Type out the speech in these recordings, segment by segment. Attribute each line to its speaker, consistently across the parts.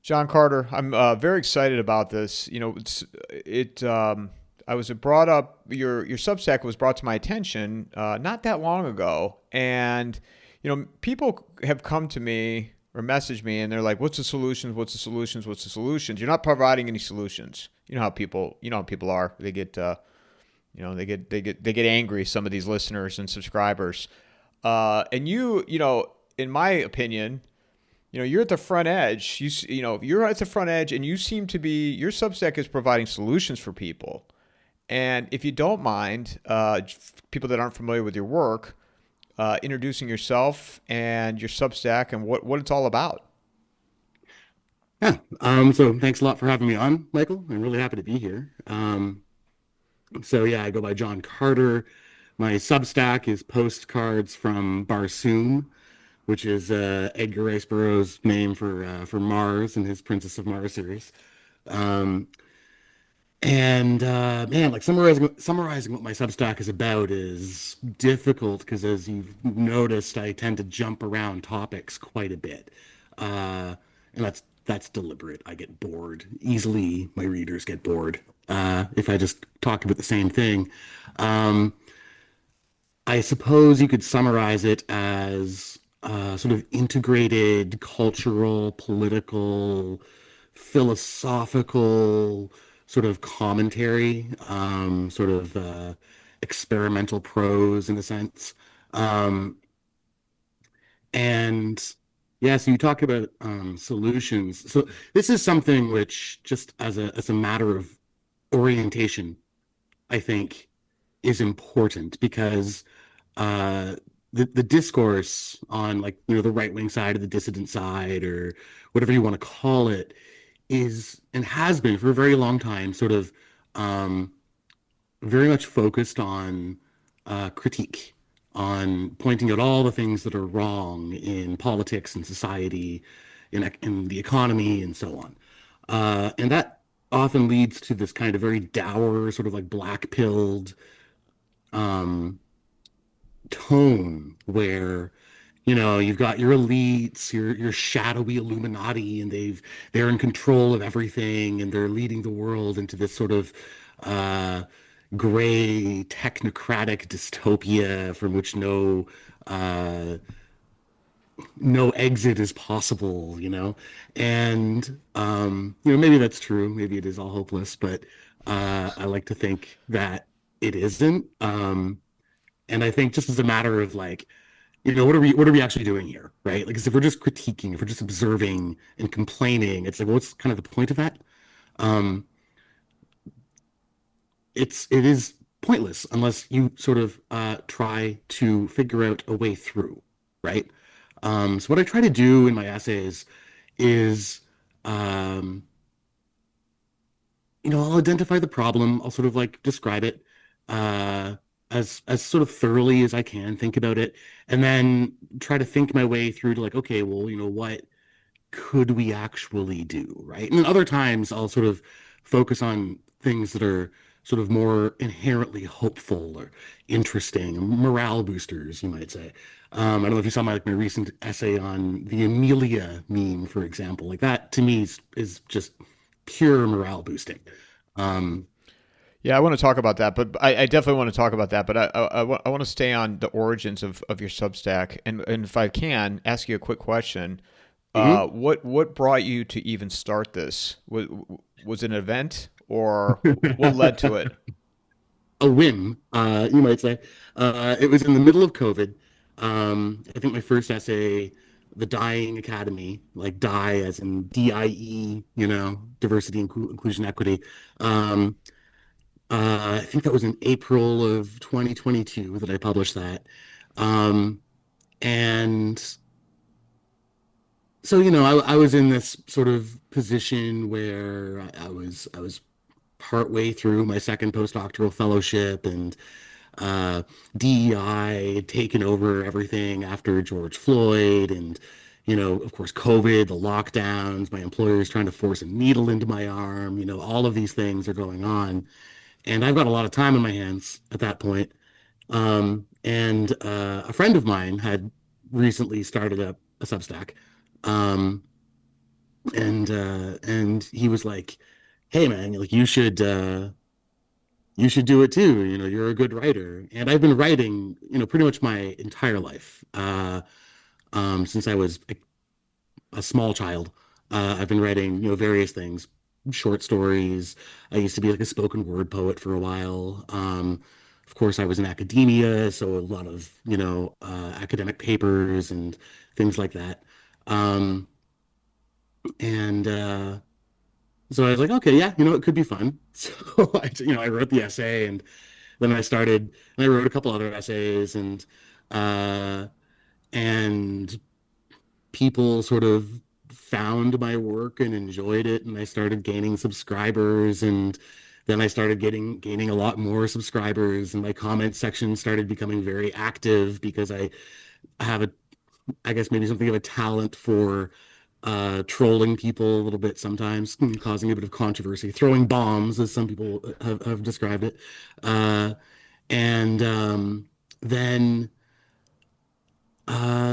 Speaker 1: John Carter, I'm very excited about this. I was brought up. Your Substack was brought to my attention not that long ago, and people have come to me or messaged me, and they're like, "What's the solutions? What's the solutions? What's the solutions?" You're not providing any solutions. You know how people are. They get they get angry. Some of these listeners and subscribers, and in my opinion, you're at the front edge. You're at the front edge, and you seem to be. Your Substack is providing solutions for people. And if you don't mind, people that aren't familiar with your work, introducing yourself and your Substack and what it's all about.
Speaker 2: Yeah. So thanks a lot for having me on, Michael. I'm really happy to be here. So yeah, I go by John Carter. My Substack is Postcards from Barsoom, which is Edgar Rice Burroughs' name for Mars and his Princess of Mars series. Um, and man, like summarizing what my Substack is about is difficult because, as you've noticed, I tend to jump around topics quite a bit, and that's deliberate. I get bored easily. My readers get bored if I just talk about the same thing. Um, I suppose you could summarize it as sort of integrated cultural, political, philosophical sort of commentary, sort of experimental prose in a sense. Um, and yeah, so you talk about solutions. So this is something which, just as a matter of orientation, I think is important because uh, the discourse on, like, the right wing side or the dissident side or whatever you want to call it is and has been for a very long time sort of um, very much focused on critique, on pointing out all the things that are wrong in politics and society, in the economy, and so on. And that often leads to this kind of very dour, sort of like black-pilled um, tone where you've got your elites, your shadowy Illuminati, and they're in control of everything, and they're leading the world into this sort of uh, gray technocratic dystopia from which uh, no exit is possible, and maybe that's true, maybe it is all hopeless, but I like to think that it isn't. And I think, just as a matter of, like, what are we actually doing here, right? Like, 'cause if we're just critiquing, if we're just observing and complaining, it's like, well, what's kind of the point of that? Um, it is pointless unless you sort of try to figure out a way through, right? So what I try to do in my essays is, um, I'll identify the problem. I'll sort of like describe it uh, as sort of thoroughly as I can, think about it, and then try to think my way through to, like, okay, well, what could we actually do, right? And then other times I'll sort of focus on things that are sort of more inherently hopeful or interesting, morale boosters, you might say. I don't know if you saw my recent essay on the Amelia meme, for example. Like, that to me is just pure morale boosting. Um,
Speaker 1: Yeah, I want to talk about that, but I definitely want to talk about that. But I want to stay on the origins of your Substack, and if I can ask you a quick question,
Speaker 2: mhm.
Speaker 1: what brought you to even start this? Was it an event, or what led to it?
Speaker 2: A whim, you might say. It was in the middle of COVID. I think my first essay, The Dying Academy, like die as in DIE, diversity, inclusion, equity. Um, I think that was in April of 2022 that I published that. Um, and so, I was in this sort of position where I was partway through my second postdoctoral fellowship, and DEI had taken over everything after George Floyd, and of course, COVID, the lockdowns, my employer is trying to force a needle into my arm. All of these things are going on, and I've got a lot of time on my hands at that point. And a friend of mine had recently started a Substack. Um, And he was like, "Hey man, like you should do it too. You know, you're a good writer." And I've been writing, pretty much my entire life, since I was a small child. I've been writing, various things, short stories. I used to be like a spoken word poet for a while. Of course, I was in academia, so a lot of, academic papers and things like that. Um, and So I was like, okay, yeah, it could be fun. So I wrote the essay, and then I wrote a couple other essays, uh, and people sort of found my work and enjoyed it, and I started gaining subscribers, and then I started gaining a lot more subscribers, and my comment section started becoming very active because I have I guess maybe something of a talent for trolling people a little bit sometimes, causing a bit of controversy, throwing bombs, as some people have described it. Uh, and then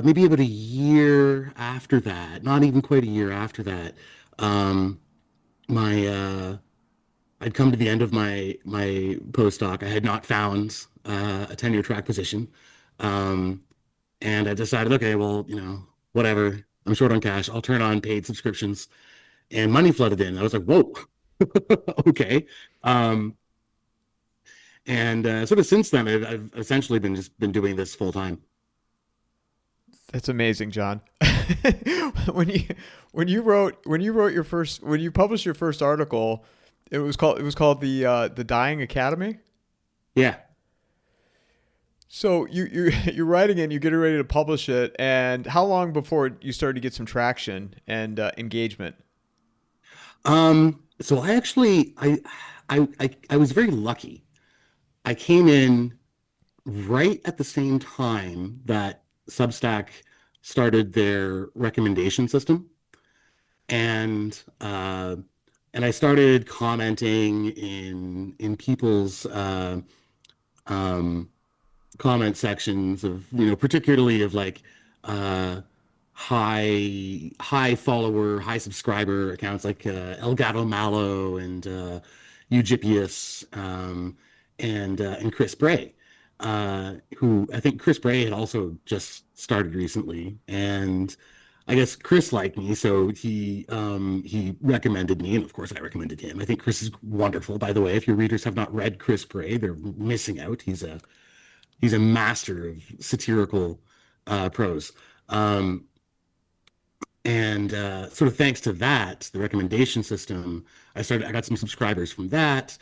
Speaker 2: maybe about a year after that, not even quite a year after that, um, my I'd come to the end of my postdoc. I had not found a tenure track position. Um, and I decided, okay, well, whatever. I'm short on cash. I'll turn on paid subscriptions, and money flooded in. I was like, whoa, okay. Um, and sort of since then, I've essentially been doing this full time.
Speaker 1: That's amazing, John. when you when you wrote your first when you published your first article, it was called the Dying Academy.
Speaker 2: Yeah.
Speaker 1: So you're writing it, and you're getting ready to publish it, and how long before you started to get some traction and engagement?
Speaker 2: So I actually I was very lucky. I came in right at the same time that Substack started their recommendation system, and I started commenting in people's um, comment sections of, particularly of like uh, high follower, high subscriber accounts like Elgato Malo and Eugipius, and Chris Bray, who I think Chris Bray had also just started recently. And I guess Chris liked me, so he recommended me, and of course I recommended him. I think Chris is wonderful, by the way. If your readers have not read Chris Bray, they're missing out. He's a master of satirical prose. Um, and sort of thanks to that, the recommendation system, I got some subscribers from that,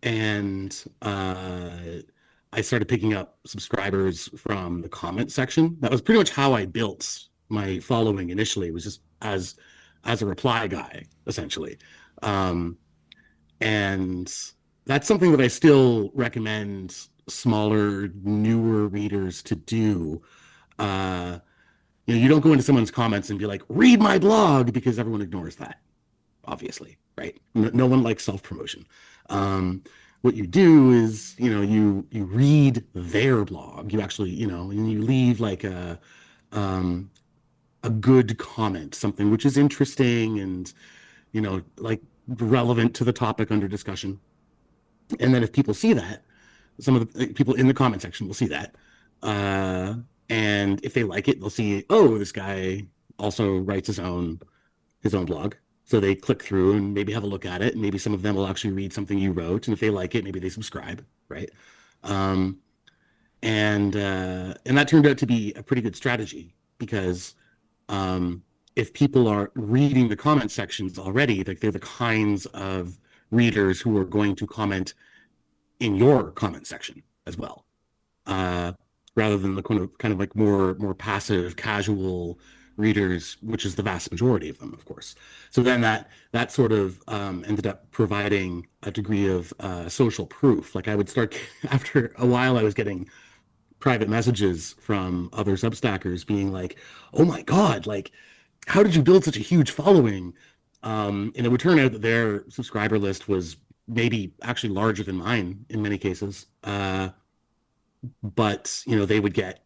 Speaker 2: and I started picking up subscribers from the comment section. That was pretty much how I built my following initially. It was just as a reply guy, essentially. Um, and that's something that I still recommend smaller, newer readers to do. Uh, you don't go into someone's comments and be like, read my blog, because everyone ignores that, obviously, right? No one likes self-promotion. Um, what you do is, you read their blog. You actually, and you leave like um, a good comment, something which is interesting and, like relevant to the topic under discussion. And then if people see that, some of the people in the comment section will see that. Uh, and if they like it, they'll see, oh, this guy also writes his own blog. So they click through and maybe have a look at it, and maybe some of them will actually read something you wrote. And if they like it, maybe they subscribe, right? Um, and that turned out to be a pretty good strategy because um, if people are reading the comment sections already, like they're the kinds of readers who are going to comment in your comment section as well, uh, rather than the kind of like more passive, casual readers, which is the vast majority of them, of course. So then that sort of ended up providing a degree of social proof. Like I would start after a while, I was getting private messages from other Substackers being like, "Oh my God, like, how did you build such a huge following?" And it would turn out that their subscriber list was maybe actually larger than mine in many cases. But they would get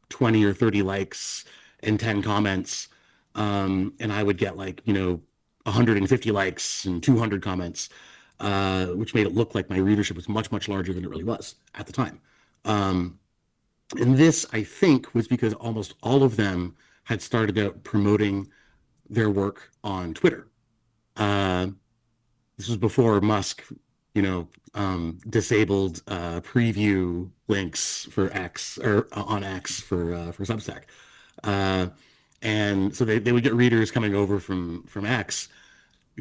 Speaker 2: 20 or 30 likes and 10 comments, and I would get like, 150 likes and 200 comments, which made it look like my readership was much, much larger than it really was at the time. Um, and this, I think, was because almost all of them had started out promoting their work on Twitter. Uh, this was before Musk, disabled preview links for X or on X for Substack. Uh, and so they would get readers coming over from X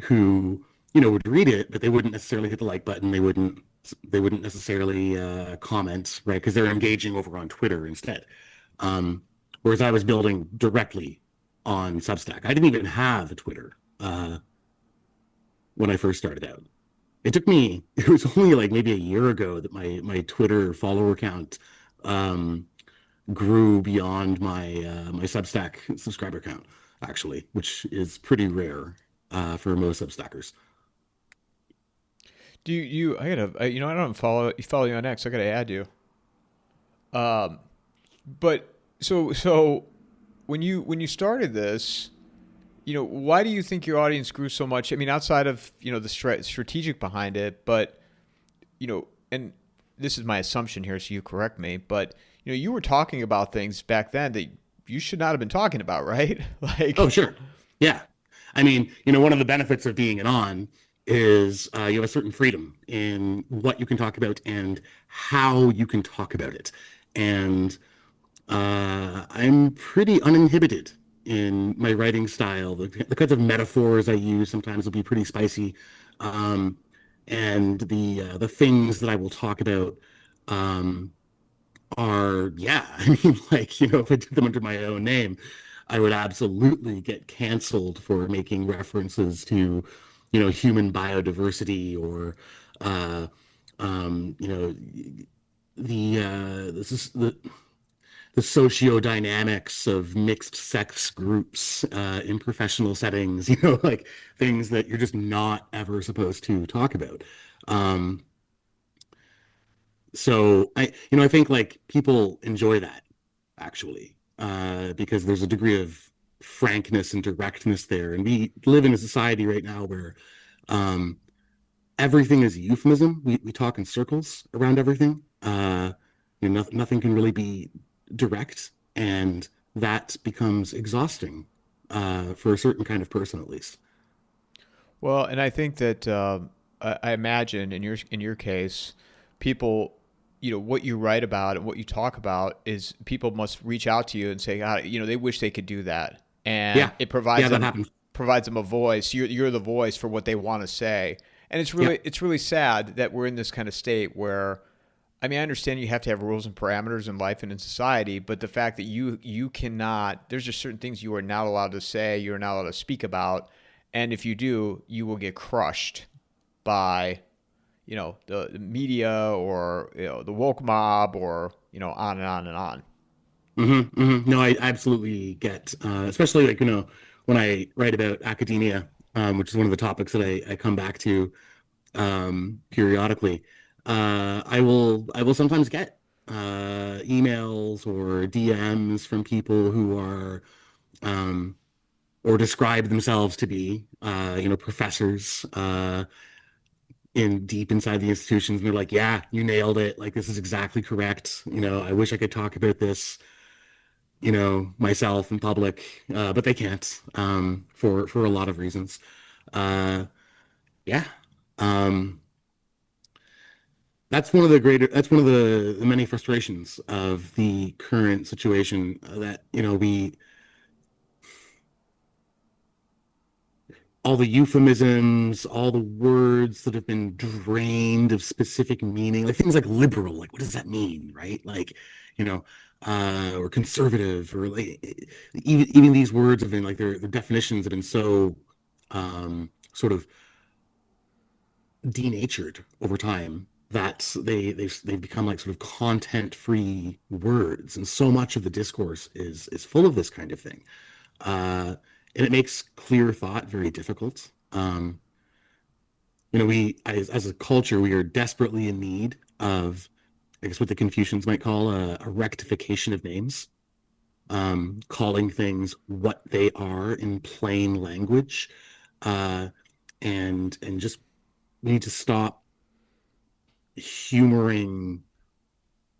Speaker 2: who would read it, but they wouldn't necessarily hit the like button. They wouldn't necessarily comment, right? Because they're engaging over on Twitter instead. Um, Whereas I was building directly on Substack. I didn't even have a Twitter when I first started out. It was only like maybe a year ago that my Twitter follower count um, grew beyond my Substack subscriber count, actually, which is pretty rare for most Substackers.
Speaker 1: Do you I gotta I don't follow you on X. I gotta add you. Um, but so when you started this, why do you think your audience grew so much? I mean, outside of the strategic behind it, but and this is my assumption here, so you correct me, but you were talking about things back then that you should not have been talking about, right?
Speaker 2: Oh,
Speaker 1: Like,
Speaker 2: sure. Yeah. I mean, one of the benefits of being an on is you have a certain freedom in what you can talk about and how you can talk about it. And I'm pretty uninhibited in my writing style. The kinds of metaphors I use sometimes will be pretty spicy. Um, and the things that I will talk about um, are, yeah, I mean, like, if I did them under my own name, I would absolutely get canceled for making references to, human biodiversity or, uh, um, you know, this is the sociodynamics of mixed sex groups in professional settings, like things that you're just not ever supposed to talk about. Um, so I think like people enjoy that actually, because there's a degree of frankness and directness there. And we live in a society right now where um, everything is a euphemism. We talk in circles around everything. Nothing can really be direct, and that becomes exhausting for a certain kind of person, at least.
Speaker 1: well, and I think that I imagine in your case, people, what you write about and what you talk about is people must reach out to you and say, God, they wish they could do that, and
Speaker 2: Yeah,
Speaker 1: it
Speaker 2: yeah, that happens.
Speaker 1: provides them a voice. You're the voice for what they want to say, and
Speaker 2: Yeah,
Speaker 1: it's really sad that we're in this kind of state where. I mean, I understand you have to have rules and parameters in life and in society, but the fact that you cannot, there's just certain things you are not allowed to say, you're not allowed to speak about, and if you do, you will get crushed by, the media or the woke mob or on and on and on.
Speaker 2: No, I absolutely get, especially like when I write about academia, which is one of the topics that I come back to periodically. I will sometimes get emails or DMs from people who are um, or describe themselves to be professors in deep inside the institutions, and they're like, "Yeah, you nailed it. Like this is exactly correct. I wish I could talk about this." Myself in public, but they can't for a lot of reasons. Uh, yeah. Um, that's one of the many frustrations of the current situation that we all the euphemisms, all the words that have been drained of specific meaning, like things like liberal, like what does that mean, right? Like, you know, or conservative, or like even these words have been like their definitions have been so sort of denatured over time that they've become like sort of content free words, and so much of the discourse is full of this kind of thing, and it makes clear thought very difficult. We as a culture we are desperately in need of, I guess, what the Confucians might call a rectification of names. calling things what they are in plain language, uh, and just need to stop humoring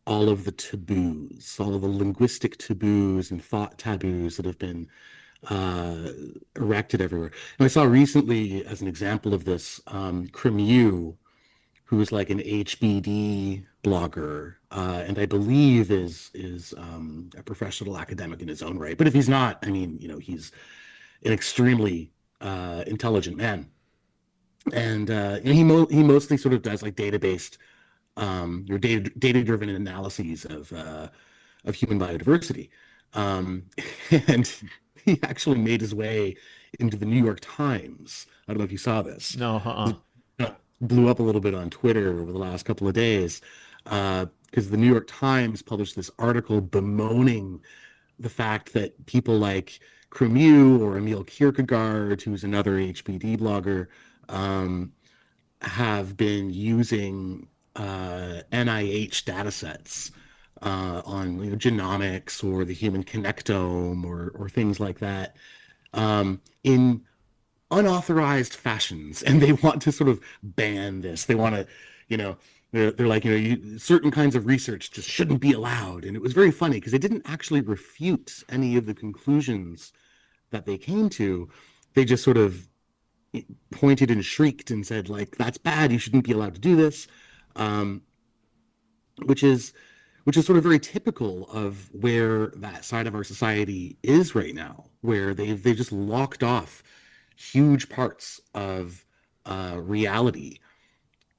Speaker 2: all of the taboos, all of the linguistic taboos and thought taboos that have been uh, erected everywhere. And I saw recently, as an example of this, Cremieux, who is like an HBD blogger, and I believe is a professional academic in his own right. But if he's not, I mean, he's an extremely intelligent man, and he mostly sort of does like data-based, your data-driven analyses of human biodiversity. Um, and he actually made his way into the New York Times. I don't know if you saw this.
Speaker 1: No,
Speaker 2: Blew up a little bit on Twitter over the last couple of days, because the New York Times published this article bemoaning the fact that people like Cremieux or Emil Kierkegaard, who's another HBD blogger, um, have been using NIH data sets on genomics or the human connectome or things like that, in unauthorized fashions, and they want to sort of ban this. They want to, you know, they're like, certain kinds of research just shouldn't be allowed. And it was very funny because they didn't actually refute any of the conclusions that they came to. They just sort of pointed and shrieked and said, like, that's bad. You shouldn't be allowed to do this, um, which is sort of very typical of where that side of our society is right now, where they've just locked off huge parts of reality,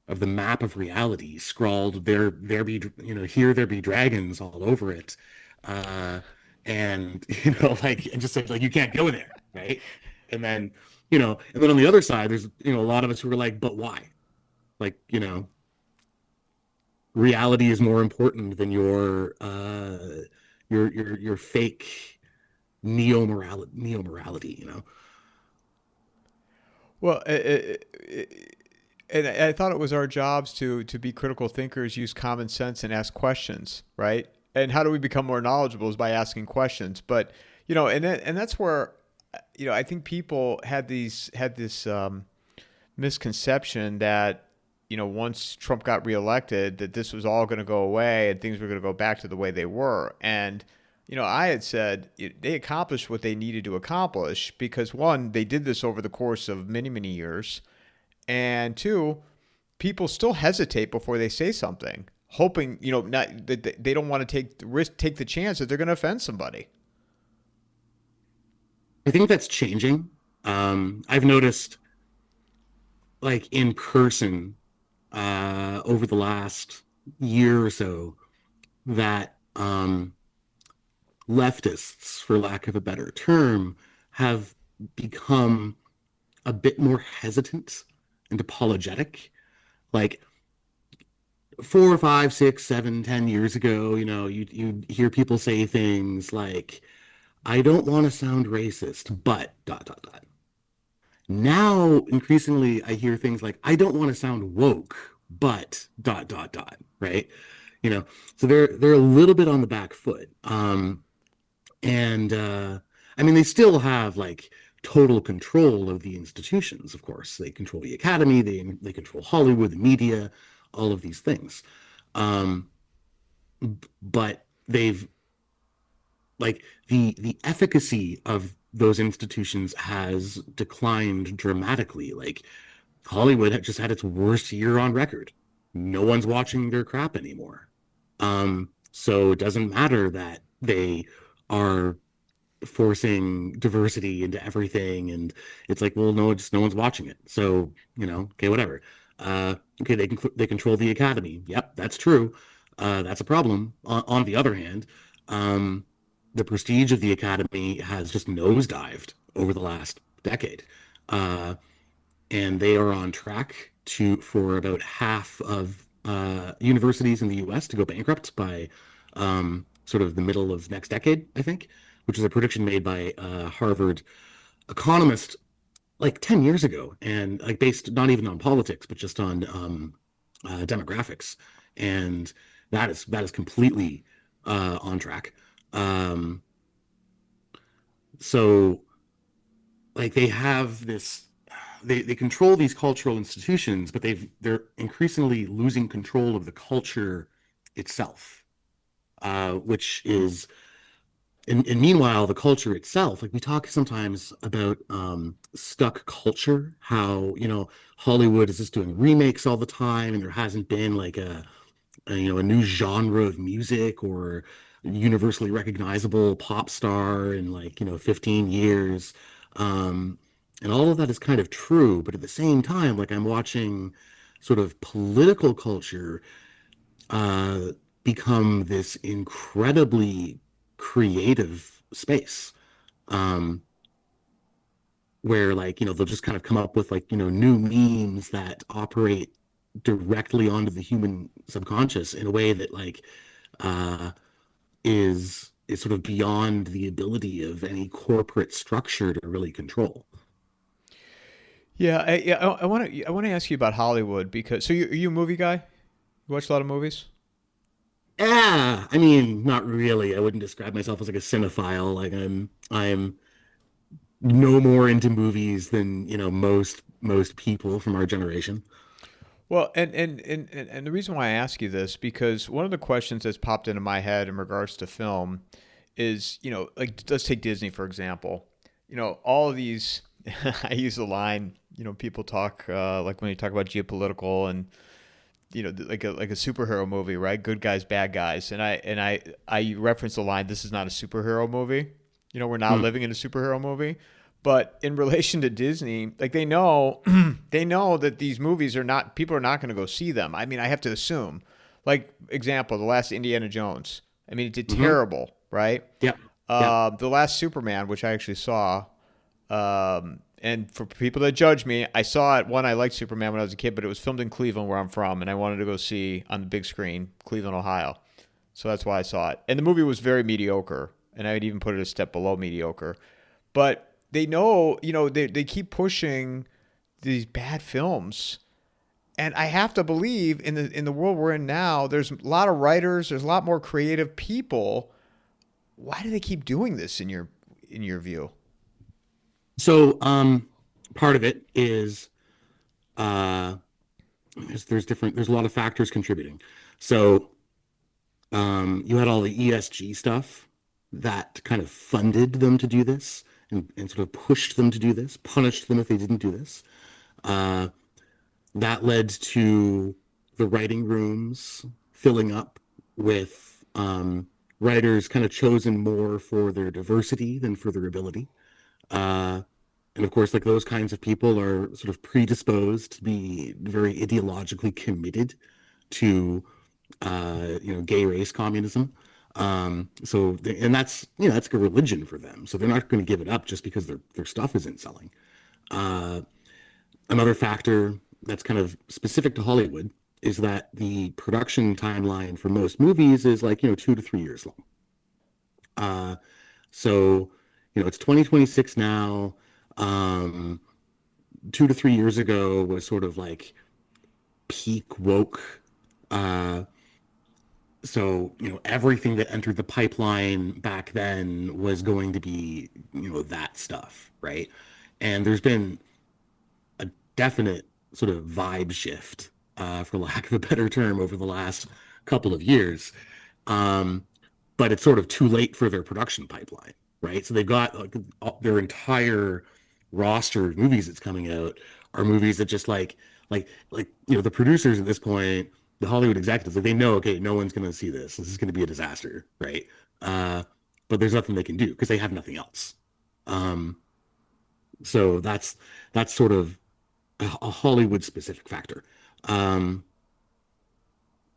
Speaker 2: of the map of reality, scrawled there be here there be dragons all over it, uh, and like, and just said like you can't go there, right? And then on the other side, there's a lot of us who are like, but why? Like, reality is more important than your fake neo morality.
Speaker 1: well, and I thought it was our jobs to be critical thinkers, use common sense, and ask questions, right? And how do we become more knowledgeable is by asking questions. But and that's where I think people had this misconception that once Trump got reelected, that this was all going to go away and things were going to go back to the way they were. And I had said they accomplished what they needed to accomplish because one, they did this over the course of many, many years, and two, people still hesitate before they say something, hoping not that they don't want to take the chance that they're going to offend somebody.
Speaker 2: I think that's changing. I've noticed, like, in person, over the last year or so, that leftists, for lack of a better term, have become a bit more hesitant and apologetic. Like 4, 5, 6, 7, 10 years ago, you'd hear people say things like, I don't want to sound racist, but dot dot dot. Now, increasingly, I hear things like, I don't want to sound woke, but dot dot dot, right? You know, so they're a little bit on the back foot. And I mean, they still have like total control of the institutions, of course. They control the academy, they control Hollywood, the media, all of these things. Um, but they've like the efficacy of those institutions has declined dramatically. Like Hollywood had just had its worst year on record. No one's watching their crap anymore. So it doesn't matter that they are forcing diversity into everything, and it's like, well, no, just no one's watching it. So okay, whatever. Okay, they control the academy. Yep, that's true. That's a problem. On the other hand, the prestige of the academy has just nosedived over the last decade, and they are on track for about half of universities in the U.S. to go bankrupt by sort of the middle of next decade, I think, which is a prediction made by a Harvard economist like 10 years ago, and like based not even on politics, but just on demographics. And that is completely on track. So like they have this they control these cultural institutions, but they're increasingly losing control of the culture itself, which is and meanwhile the culture itself, like we talk sometimes about stuck culture, how Hollywood is just doing remakes all the time and there hasn't been like a new genre of music or universally recognizable pop star in like 15 years. um and all of that is kind of true, but at the same time, like I'm watching sort of political culture uh become this incredibly creative space, um where like they'll just kind of come up with like new memes that operate directly onto the human subconscious in a way that like uh is sort of beyond the ability of any corporate structure to really control.
Speaker 1: Yeah, I want to ask you about Hollywood because are you a movie guy? You watch a lot of movies?
Speaker 2: Yeah, I mean, not really. I wouldn't describe myself as like a cinephile. Like I'm no more into movies than, most people from our generation.
Speaker 1: Well, and the reason why I ask you this because one of the questions that's popped into my head in regards to film is, like let's take Disney for example. All of these I use the line, people talk like when you talk about geopolitical and like a superhero movie, right? Good guys, bad guys. And I reference the line, this is not a superhero movie. We're not
Speaker 2: Hmm.
Speaker 1: living in a superhero movie. But in relation to Disney, like they know they know that these movies are not people are not going to go see them. I mean, I have to assume. Like example, the last Indiana Jones. I mean, it did
Speaker 2: Hmm.
Speaker 1: terrible, right?
Speaker 2: Yep. Yep.
Speaker 1: The last Superman, which I actually saw, and for people that judge me, I saw it. One, I liked Superman when I was a kid, but it was filmed in Cleveland, where I'm from, and I wanted to go see on the big screen, Cleveland, Ohio. So that's why I saw it. And the movie was very mediocre, and I would even put it a step below mediocre. But they know, they keep pushing these bad films. And I have to believe in the world we're in now, there's a lot of writers, there's a lot more creative people. Why do they keep doing this in your view?
Speaker 2: So, part of it is uh there's a lot of factors contributing. So, you had all the ESG stuff that kind of funded them to do this and sort of pushed them to do this, punished them if they didn't do this. Uh, that led to the writing rooms filling up with writers kind of chosen more for their diversity than for their ability. Uh, and of course, like those kinds of people are sort of predisposed to be very ideologically committed to gay race communism. And that's like a religion for them. So they're not going to give it up just because their stuff isn't selling. Uh, Another factor that's kind of specific to Hollywood is that the production timeline for most movies is like 2 to 3 years long. Uh, so it's 2026 now. Um, 2 to 3 years ago was sort of like peak woke. Uh, so everything that entered the pipeline back then was going to be that stuff, right? And there's been a definite sort of vibe shift, for lack of a better term, over the last couple of years. um, but it's sort of too late for their production pipeline, right? So they've got like their entire roster of movies that's coming out are movies that just like the producers at this point, the Hollywood executives, like they know, okay, no one's going to see this. This is going to be a disaster, right? Uh, but there's nothing they can do because they have nothing else. Um, so that's sort of a Hollywood specific factor. Um,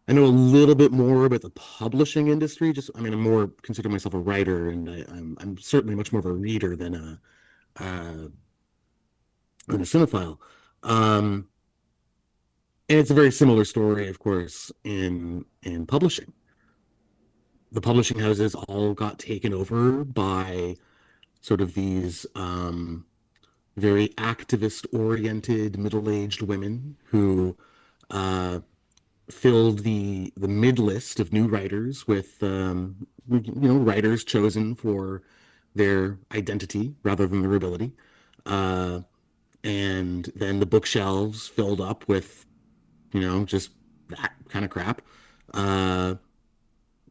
Speaker 2: I know a little bit more about the publishing industry. Just, I mean, I'm more consider myself a writer, and I'm certainly much more of a reader than a cinephile. Um, and it's a very similar story, of course, in publishing. The publishing houses all got taken over by sort of these very activist-oriented middle-aged women who uh, filled the mid list of new writers with writers chosen for their identity rather than their ability. Uh, and then the bookshelves filled up with, just that kind of crap. Uh,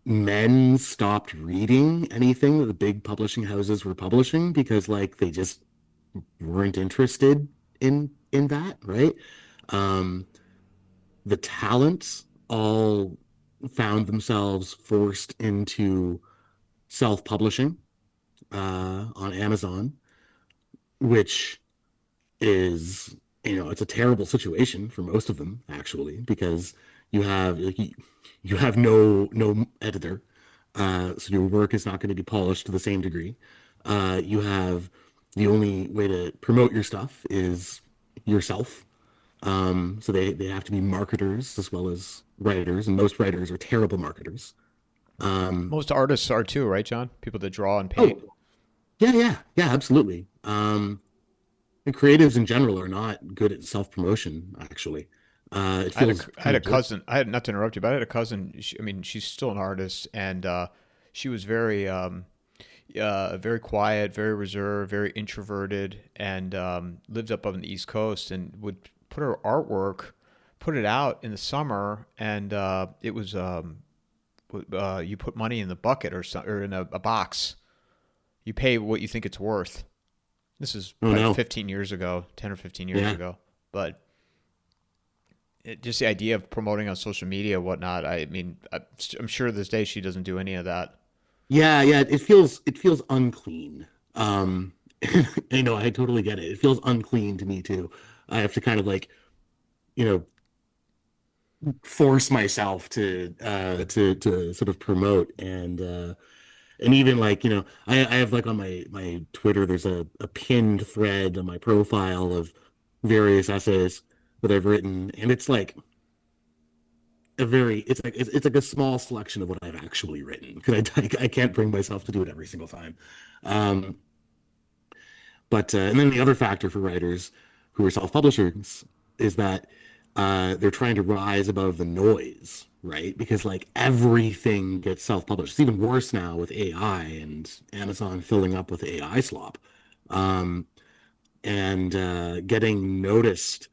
Speaker 2: Men stopped reading anything that the big publishing houses were publishing because like they just weren't interested in that, right? Um, the talents all found themselves forced into self-publishing on Amazon, which is, it's a terrible situation for most of them actually, because you have like, you have no editor, so your work is not going to be polished to the same degree. You have the only way to promote your stuff is yourself. So they have to be marketers as well as writers, and most writers are terrible marketers. Um,
Speaker 1: Most artists are too, right, John? People that draw and paint.
Speaker 2: oh, yeah, absolutely. And creatives in general are not good at self-promotion, actually. It feels
Speaker 1: I had
Speaker 2: kind
Speaker 1: a
Speaker 2: of weird.
Speaker 1: cousin. I had not to interrupt you, but I had a cousin. I mean, she's still an artist, and she was very quiet, very reserved, very introverted, and lived up on the East Coast, and would put her artwork, put it out in the summer, and it was you put money in the bucket or in a box. You pay what you think it's worth. This is
Speaker 2: Oh
Speaker 1: probably
Speaker 2: no.
Speaker 1: 15 years ago, 10 or 15 years
Speaker 2: Yeah.
Speaker 1: ago, but just the idea of promoting on social media, whatnot. I mean, I'm sure this day she doesn't do any of that.
Speaker 2: Yeah, it feels unclean. I totally get it. It feels unclean to me too. I have to kind of like, you know, force myself to sort of promote and even like, I have like on my Twitter, there's a pinned thread on my profile of various essays that I've written, and it's like it's like a small selection of what I've actually written because I can't bring myself to do it every single time. Um, but and then the other factor for writers who are self-publishers is that they're trying to rise above the noise, right? Because like everything gets self-published. It's even worse now with AI and Amazon filling up with AI slop, um, and getting noticed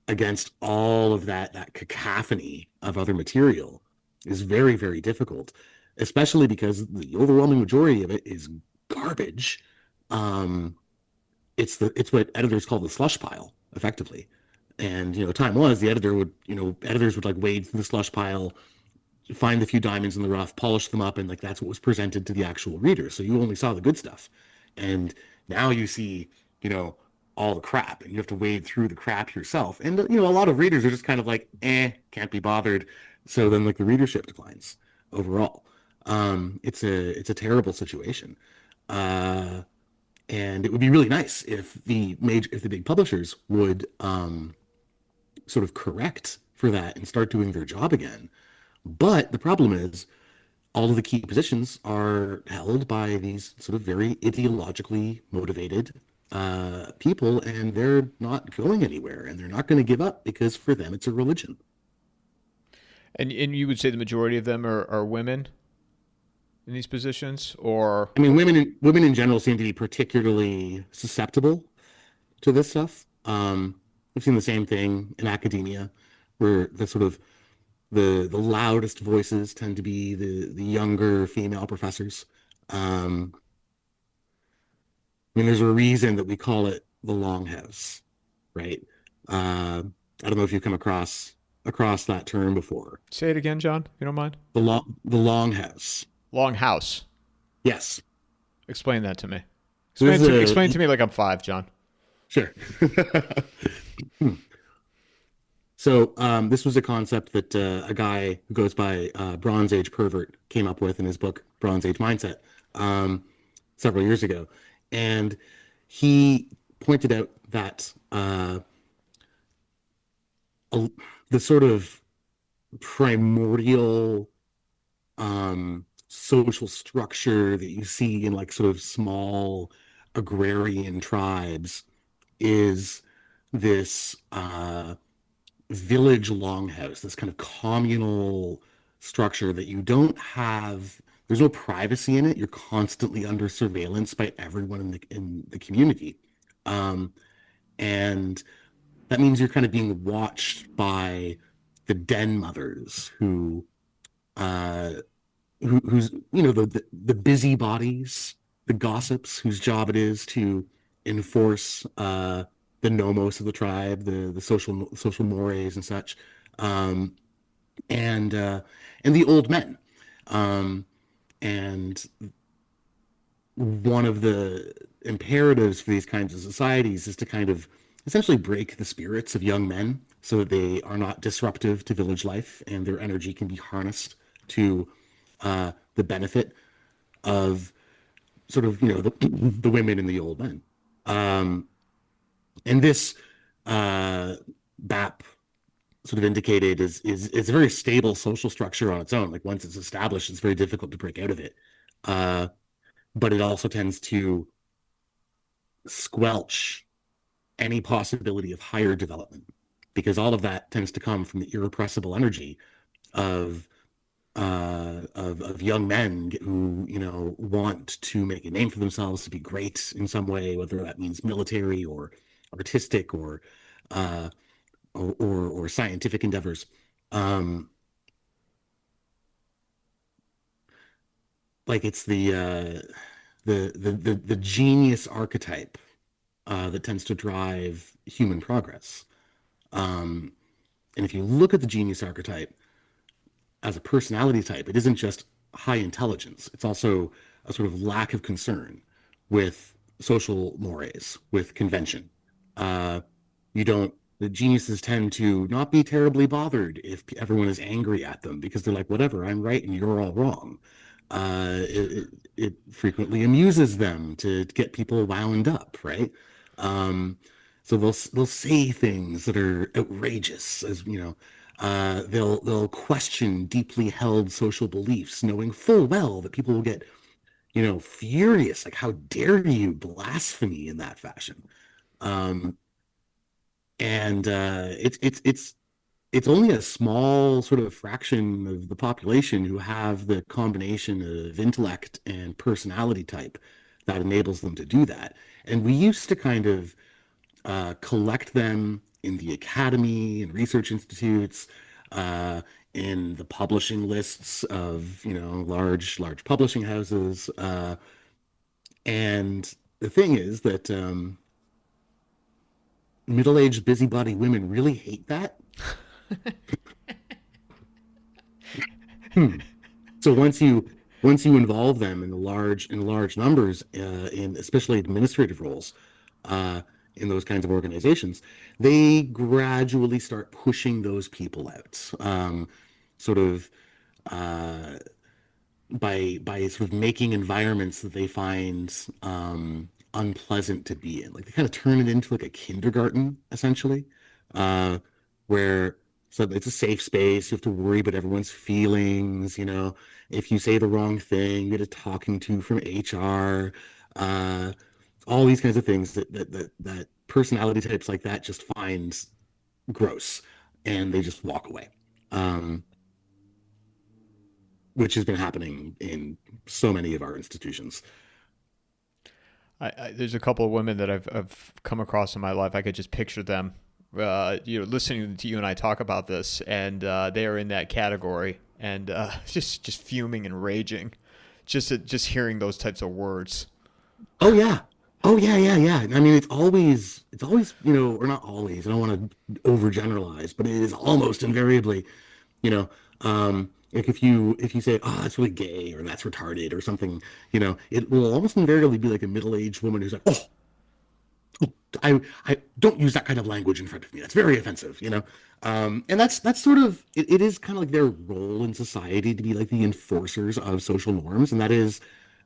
Speaker 2: against all of that cacophony of other material is very, very difficult, especially because the overwhelming majority of it is garbage. Um, it's what editors call the slush pile, effectively. And time was the editor would editors would like wade through the slush pile, find a few diamonds in the rough, polish them up, and like that's what was presented to the actual reader. So you only saw the good stuff. And now you see, you know, all the crap, and you have to wade through the crap yourself. And a lot of readers are just kind of like, can't be bothered. So then like the readership declines overall. It's a terrible situation. Uh, and it would be really nice if the big publishers would sort of correct for that and start doing their job again. But the problem is all of the key positions are held by these sort of very ideologically motivated people, and they're not going anywhere, and they're not going to give up because for them it's a religion.
Speaker 1: And you would say the majority of them are women in these positions, or
Speaker 2: I mean, women in general seem to be particularly susceptible to this stuff. We've seen the same thing in academia, where the sort of the loudest voices tend to be the younger female professors. Um, I mean, there's a reason that we call it the longhouse, right? I don't know if you've come across that term before.
Speaker 1: say it again, John, if you don't mind.
Speaker 2: The longhouse.
Speaker 1: Long house.
Speaker 2: Yes.
Speaker 1: Explain that to me.
Speaker 2: So this is
Speaker 1: Explain to me like I'm five, John.
Speaker 2: sure. So this was a concept that a guy who goes by Bronze Age Pervert came up with in his book Bronze Age Mindset um, several years ago, and he pointed out that a, the sort of primordial social structure that you see in like sort of small agrarian tribes is this village longhouse, this kind of communal structure that you don't have There's no privacy in it. You're constantly under surveillance by everyone in the community. Um, and that means you're kind of being watched by the den mothers uh, who's the busybodies, the gossips whose job it is to enforce the nomos of the tribe, the social mores and such, um, and the old men. Um, and one of the imperatives for these kinds of societies is to kind of essentially break the spirits of young men so that they are not disruptive to village life and their energy can be harnessed to the benefit of sort of the women and the old men. Um, and this BAP sort of indicated is a very stable social structure on its own. Like once it's established, it's very difficult to break out of it. Uh, but it also tends to squelch any possibility of higher development because all of that tends to come from the irrepressible energy of of young men who want to make a name for themselves, to be great in some way, whether that means military or artistic uh, or scientific endeavors. Um, like it's the genius archetype that tends to drive human progress. Um, and if you look at the genius archetype as a personality type, it isn't just high intelligence. It's also a sort of lack of concern with social mores, with convention. Uh, you don't, the geniuses tend to not be terribly bothered if everyone is angry at them because they're like, whatever, I'm right and you're all wrong. It frequently amuses them to get people wound up, right? Um, so they'll say things that are outrageous, as they'll question deeply held social beliefs, knowing full well that people will get furious, like how dare you blasphemy in that fashion. Um, and it's only a small sort of fraction of the population who have the combination of intellect and personality type that enables them to do that. And we used to kind of collect them in the academy and research institutes, uh, in the publishing lists of large publishing houses. And the thing is that middle-aged busybody women really hate that. Hmm. So once you involve them in large numbers, in especially administrative roles, uh, in those kinds of organizations, they gradually start pushing those people out, sort of uh, by sort of making environments that they find unpleasant to be in. Like they kind of turn it into like a kindergarten, essentially, uh, where so it's a safe space. You have to worry about everyone's feelings. If you say the wrong thing, you get a talking to from HR. Uh, all these kinds of things that personality types like that just find gross, and they just walk away. Um, which has been happening in so many of our institutions.
Speaker 1: There's a couple of women that I've come across in my life. I could just picture them, listening to you and I talk about this, and they are in that category, and just fuming and raging, just hearing those types of words.
Speaker 2: Oh yeah. Oh yeah, yeah, yeah. I mean, it's always, or not always. I don't want to overgeneralize, but it is almost invariably, like if you say, "Oh, that's really gay," or "That's retarded," or something, it will almost invariably be like a middle-aged woman who's like, "Oh, I don't use that kind of language in front of me. That's very offensive." And that's sort of it is kind of like their role in society to be like the enforcers of social norms, and that is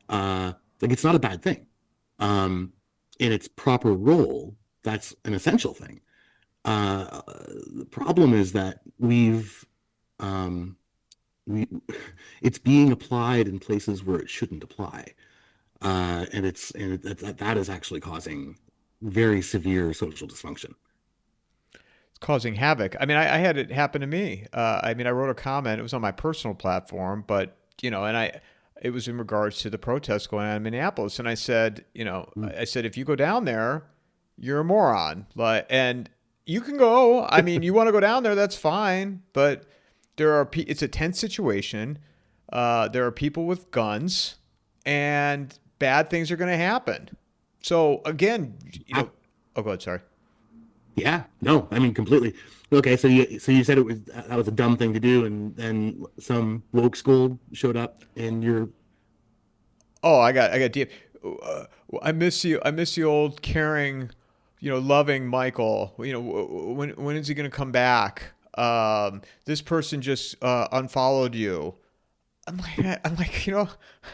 Speaker 2: like it's not a bad thing. Um, in its proper role, that's an essential thing. The problem is that um, we it's being applied in places where it shouldn't apply, that is actually causing very severe social dysfunction.
Speaker 1: It's causing havoc. I mean, I had it happen to me. I mean, I wrote a comment. It was on my personal platform, but and It was in regards to the protests going on in Minneapolis, and I said,
Speaker 2: Mm.
Speaker 1: I said if you go down there, you're a moron. Like, and you can go. I mean, you want to go down there, that's fine, but it's a tense situation. There are people with guns, and bad things are going to happen. So again, oh, go ahead. Sorry.
Speaker 2: Yeah, no, I mean completely. Okay, so you said it was that was a dumb thing to do, and then some woke school showed up, and you're
Speaker 1: Oh, I got deep. Uh, I miss you. I miss the old caring, loving Michael. When is he going to come back? This person just unfollowed you. I'm like,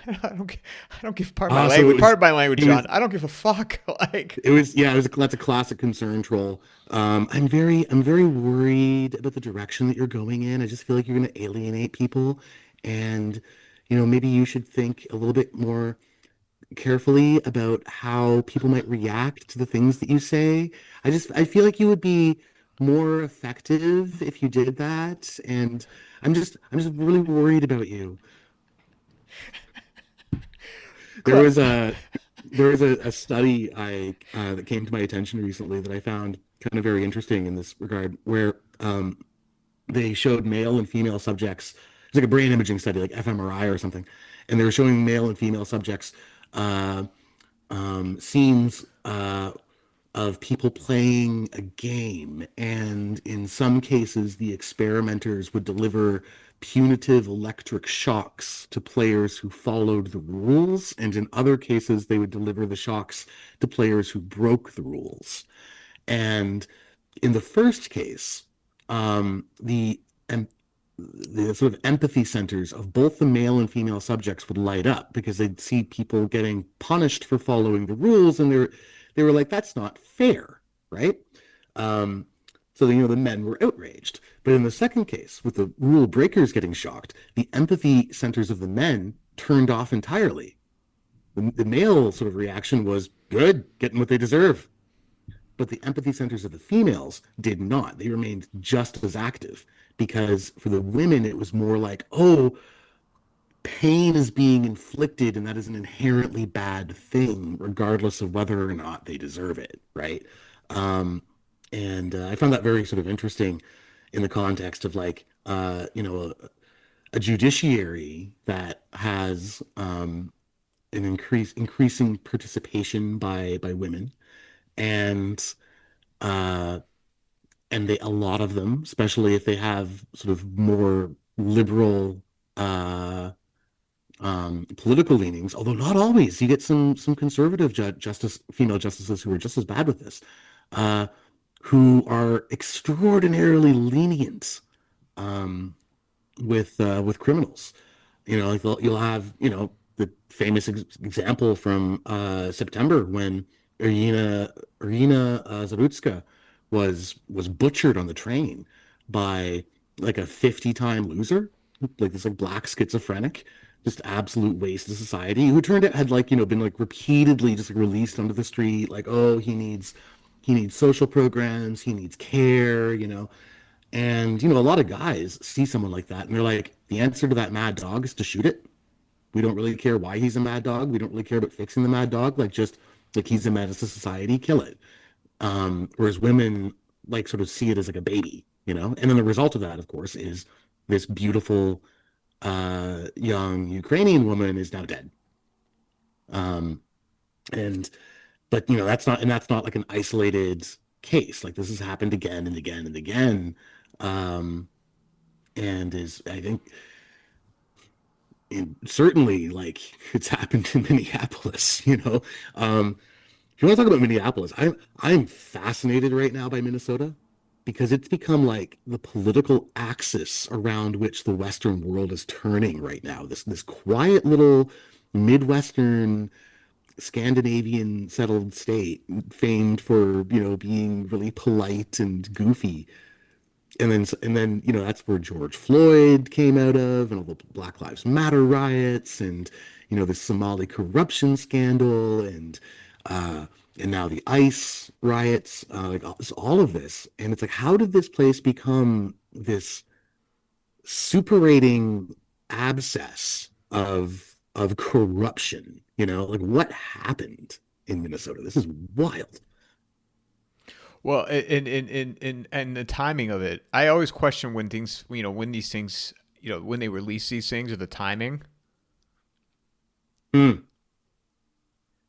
Speaker 1: I don't give part of my
Speaker 2: so
Speaker 1: language. Part of my language,
Speaker 2: it
Speaker 1: John.
Speaker 2: was
Speaker 1: I don't give a fuck. Like,
Speaker 2: it was yeah, it was that's a classic concern troll. I'm very worried about the direction that you're going in. I just feel like you're going to alienate people, and maybe you should think a little bit more carefully about how people might react to the things that you say. I feel like you would be more effective if you did that, and I'm just really worried about you. There was a there was a study I that came to my attention recently that I found kind of very interesting in this regard, where they showed male and female subjects. It's like a brain imaging study, like fMRI or something, and they were showing male and female subjects uh, scenes of people playing a game. And in some cases, the experimenters would deliver punitive electric shocks to players who followed the rules. And in other cases, they would deliver the shocks to players who broke the rules. And in the first case, the sort of empathy centers of both the male and female subjects would light up because they'd see people getting punished for following the rules, and they were like, "That's not fair, right?" Um, so the men were outraged. But in the second case, with the rule breakers getting shocked, the empathy centers of the men turned off entirely. The male sort of reaction was good, getting what they deserve. But the empathy centers of the females did not. They remained just as active because for the women, it was more like, oh, pain is being inflicted, and that is an inherently bad thing, regardless of whether or not they deserve it, right? Um, and I found that very sort of interesting in the context of like, a judiciary that has an increasing participation by women, and uh, and a lot of them, especially if they have sort of more liberal uh, political leanings, although not always. You get some conservative female justices who are just as bad with this, uh, who are extraordinarily lenient um, with criminals. Like you'll have the famous example from September when Irina Zarutska was butchered on the train by like a 50-time loser, like this like black schizophrenic, just absolute waste of society, who turned out had like been like repeatedly just like released onto the street, like, oh, he needs social programs, he needs care, and a lot of guys see someone like that and they're like, the answer to that mad dog is to shoot it. We don't really care why he's a mad dog. We don't really care about fixing the mad dog. Like, just like he's a menace to society, kill it. Whereas women like sort of see it as like a baby, And then the result of that, of course, is this beautiful young Ukrainian woman is now dead. Um, and but that's not like an isolated case. Like this has happened again and again and again. Um, and is I think certainly like it's happened in Minneapolis. If you want to talk about Minneapolis, I'm fascinated right now by Minnesota because it's become like the political axis around which the Western world is turning right now. This quiet little Midwestern Scandinavian settled state, famed for being really polite and goofy, and then that's where George Floyd came out of, and all the Black Lives Matter riots, and the Somali corruption scandal, uh, and now the ICE riots, like all of this, and it's like, how did this place become this suppurating abscess of of corruption. Like what happened in Minnesota? This is wild.
Speaker 1: Well, and the timing of it, I always question when things, when these things, when they release these things, or the timing,
Speaker 2: Hmm.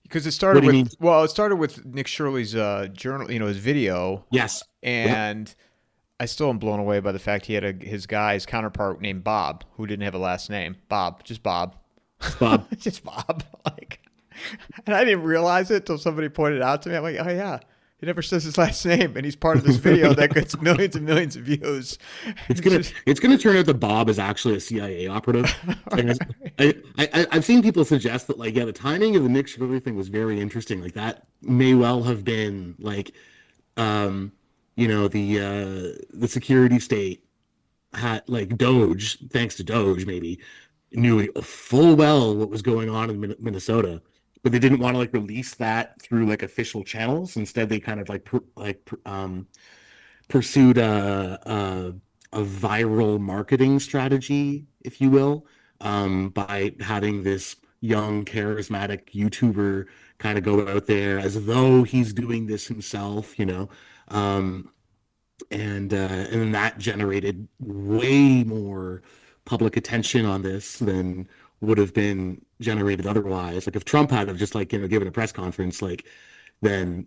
Speaker 1: because
Speaker 2: What do you mean?
Speaker 1: it started with Nick Shirley's journal, his video,
Speaker 2: Yes. Yep.
Speaker 1: and I still am blown away by the fact he had his counterpart named Bob, who didn't have a last name. Bob, just Bob,
Speaker 2: It's Bob.
Speaker 1: just Bob. Like, and I didn't realize it until somebody pointed it out to me. I'm like, oh yeah, he never says his last name, and he's part of this video that gets millions and millions of views.
Speaker 2: It's
Speaker 1: It's
Speaker 2: gonna
Speaker 1: just,
Speaker 2: it's gonna turn out that Bob is actually a CIA operative. And I've seen people suggest that, like, yeah, the timing of the Nick Shirley thing was very interesting. Like that may well have been like, um, the security state had, like, Doge, thanks to Doge, maybe knew full well what was going on in Minnesota, but they didn't want to, like, release that through, like, official channels. Instead, they kind of like pursued a viral marketing strategy, if you will, by having this young, charismatic YouTuber kind of go out there as though he's doing this himself. Um, and then that generated way more public attention on this than would have been generated otherwise. Like if Trump had have just, like, given a press conference, like, then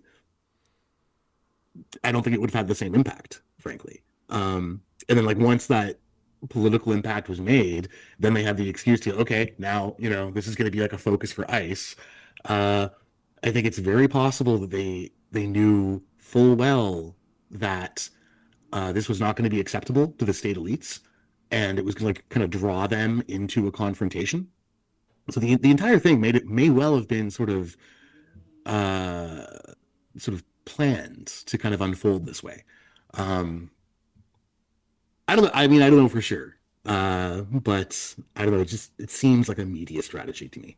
Speaker 2: I don't think it would have had the same impact, frankly. And then, like, once that political impact was made, then they had the excuse to, okay, now, this is going to be like a focus for ICE. Uh, I think it's very possible that they knew full well that this was not going to be acceptable to the state elites, and it was going to, like, kind of draw them into a confrontation. So the entire thing may well have been uh, sort of planned to kind of unfold this way. Um, I don't know. I mean, I don't know for sure. But I don't know. It seems like a media strategy to me.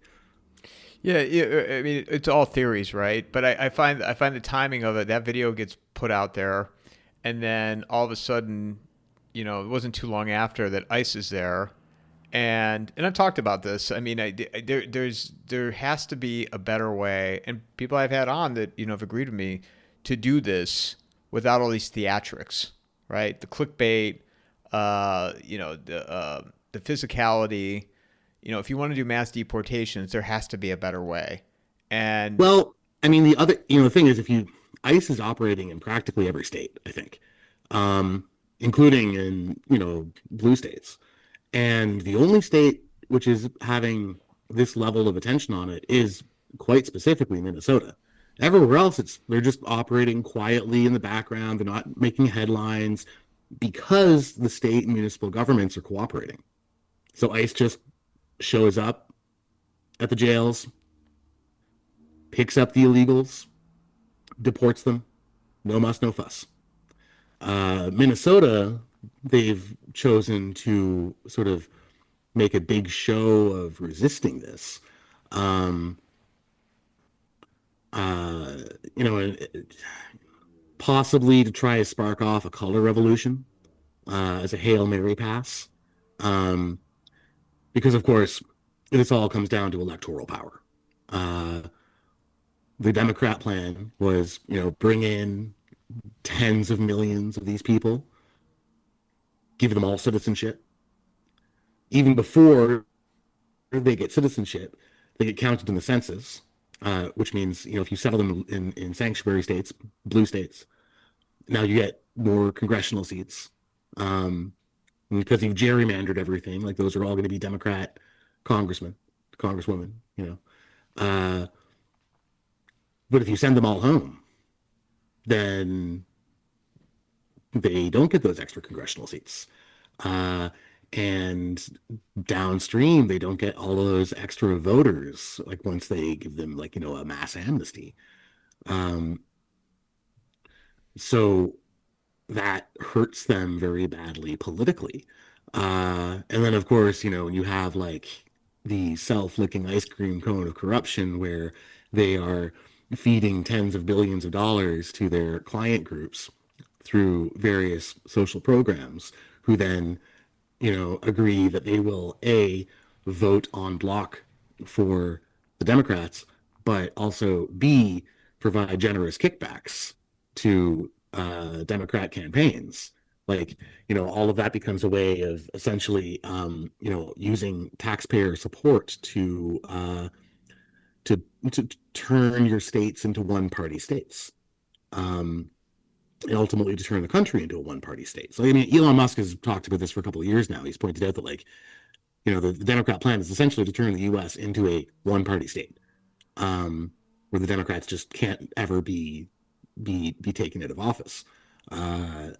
Speaker 1: yeah, yeah. I mean, it's all theories, right? But I find the timing of it. That video gets put out there, and then all of a sudden, it wasn't too long after that ICE is there, and I've talked about this. I mean, there has to be a better way, and people I've had on that have agreed with me to do this without all these theatrics, right? The clickbait, the physicality. If you want to do mass deportations, there has to be a better way. And
Speaker 2: Well, I mean, the thing is, if you ICE is operating in practically every state, I think, including in, blue states. And the only state which is having this level of attention on it is quite specifically Minnesota. Everywhere else, they're just operating quietly in the background. They're not making headlines because the state and municipal governments are cooperating. So ICE just shows up at the jails, picks up the illegals, deports them. No muss, no fuss. Minnesota, they've chosen to sort of make a big show of resisting this. Um, uh, you know, Possibly to try to spark off a color revolution as a Hail Mary pass. Um, because, of course, this all comes down to electoral power. Uh, the Democrat plan was, bring in tens of millions of these people, give them all citizenship. Even before they get citizenship, they get counted in the census, which means, if you settle them in sanctuary states, blue states, now you get more congressional seats. Because you've gerrymandered everything, like those are all going to be Democrat congressmen, congresswomen. Uh, but if you send them all home, then they don't get those extra congressional seats. Uh, and downstream, they don't get all of those extra voters, like once they give them, like, a mass amnesty. Um, so that hurts them very badly politically. And then, of course, when you have, like, the self-licking ice cream cone of corruption where they are feeding tens of billions of dollars to their client groups through various social programs, who then, agree that they will, A, vote on block for the Democrats, but also B, provide generous kickbacks to Democrat campaigns. Like, all of that becomes a way of essentially, using taxpayer support to to turn your states into one-party states. Um, and ultimately to turn the country into a one-party state. So, I mean, Elon Musk has talked about this for a couple of years now. He's pointed out that, like, the Democrat plan is essentially to turn the U.S. into a one-party state, where the Democrats just can't ever be taken out of office. Uh,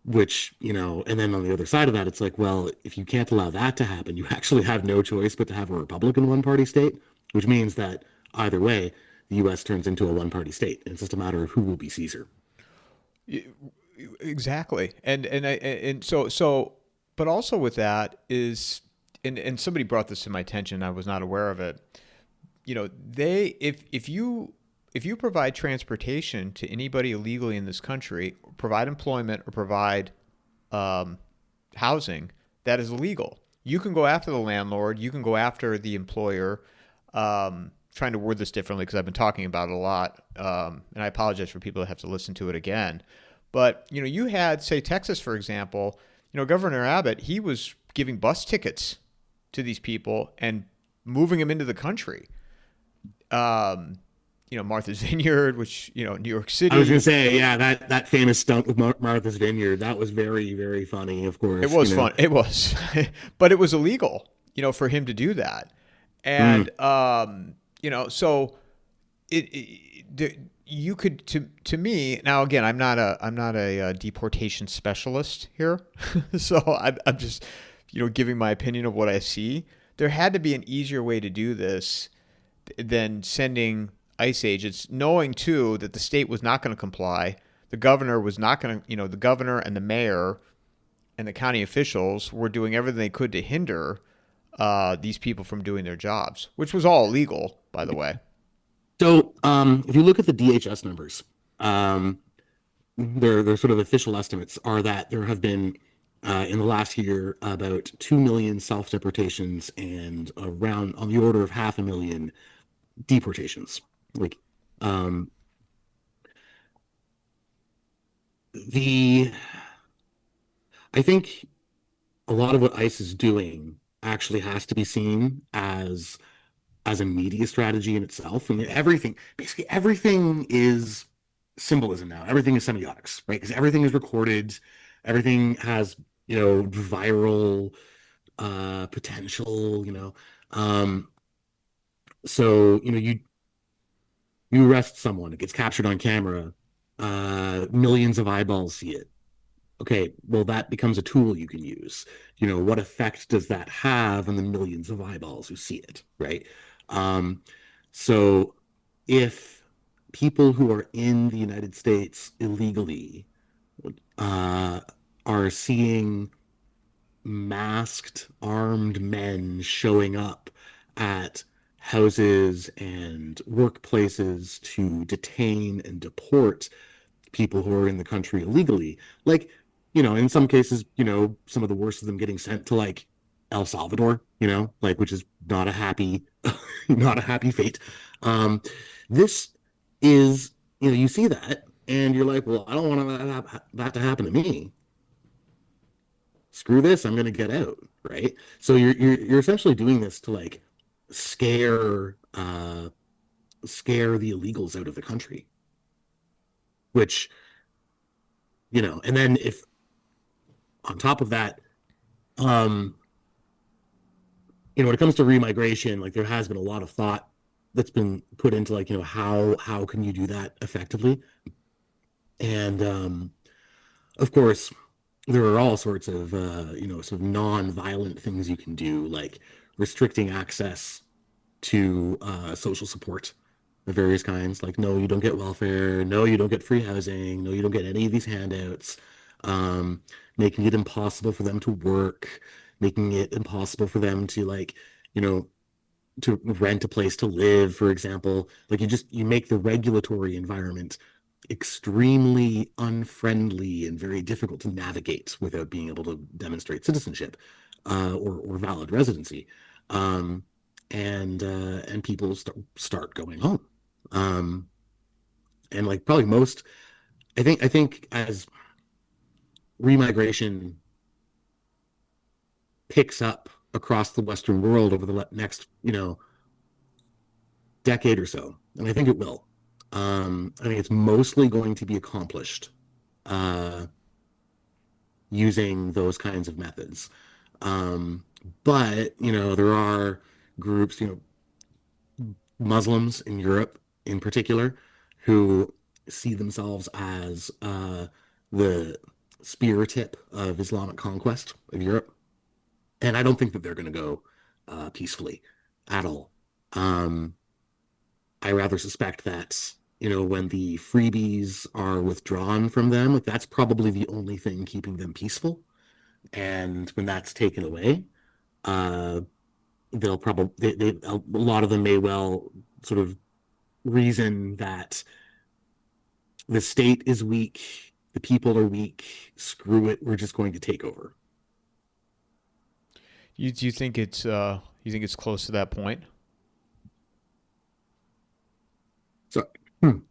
Speaker 2: which, and then on the other side of that, it's like, well, if you can't allow that to happen, you actually have no choice but to have a Republican one-party state, which means that either way, the U.S. turns into a one-party state. And it's just a matter of who will be Caesar.
Speaker 1: Exactly. And but also with that is, and somebody brought this to my attention, I was not aware of it. If you provide transportation to anybody illegally in this country, provide employment or provide housing, that is illegal. You can go after the landlord. You can go after the employer. Trying to word this differently because I've been talking about it a lot, and I apologize for people that have to listen to it again. But you had, say, Texas, for example. Governor Abbott, he was giving bus tickets to these people and moving them into the country. Martha's Vineyard, which New York City.
Speaker 2: I was gonna say, yeah, that famous stunt with Martha's Vineyard, that was very, very funny. Of course,
Speaker 1: it was fun. It was, but it was illegal, for him to do that, and so you could, to me now, again, I'm not a deportation specialist here, so I'm just giving my opinion of what I see. There had to be an easier way to do this than sending ICE agents, knowing too that the state was not going to comply. The governor was not going to, the governor and the mayor and the county officials were doing everything they could to hinder these people from doing their jobs, which was all illegal, by the way.
Speaker 2: So, if you look at the DHS numbers, their sort of official estimates are that there have been in the last year about 2 million self-deportations and around on the order of 500,000 deportations. Like, the I think a lot of what ICE is doing actually has to be seen as a media strategy in itself. I mean, basically everything is symbolism now. Everything is semiotics, right? Because everything is recorded, everything has, viral potential, so, you arrest someone, it gets captured on camera, millions of eyeballs see it. Okay, well, that becomes a tool you can use. What effect does that have on the millions of eyeballs who see it, right? Um, so if people who are in the United States illegally uh, are seeing masked, armed men showing up at houses and workplaces to detain and deport people who are in the country illegally, like, in some cases, some of the worst of them getting sent to, like, El Salvador, like, which is not a happy, not a happy fate. This is, you see that and you're like, well, I don't want that to happen to me. Screw this, I'm going to get out, right? So you're essentially doing this to, like, scare scare the illegals out of the country, which, and then if on top of that, when it comes to remigration, like, there has been a lot of thought that's been put into, like, how can you do that effectively? And of course, there are all sorts of sort of non-violent things you can do, like restricting access to social support of various kinds. Like, no, you don't get welfare. No, you don't get free housing. No, you don't get any of these handouts. Making it impossible for them to work, making it impossible for them to, like, to rent a place to live, for example. Like, you make the regulatory environment extremely unfriendly and very difficult to navigate without being able to demonstrate citizenship or valid residency. Um, and people start going home. Um, and like probably most, I think as remigration picks up across the Western world over the next, decade or so, and I think it will. I think it's mostly going to be accomplished uh, using those kinds of methods. Um, but there are groups, Muslims in Europe in particular, who see themselves as the spear tip of Islamic conquest of Europe, and I don't think that they're going to go peacefully at all. Um, I rather suspect that when the freebies are withdrawn from them, like that's probably the only thing keeping them peaceful. And when that's taken away, uh, they'll probably a lot of them may well sort of reason that the state is weak, the people are weak. Screw it, we're just going to take over.
Speaker 1: Do you think it's close to that point?
Speaker 2: So, I mean,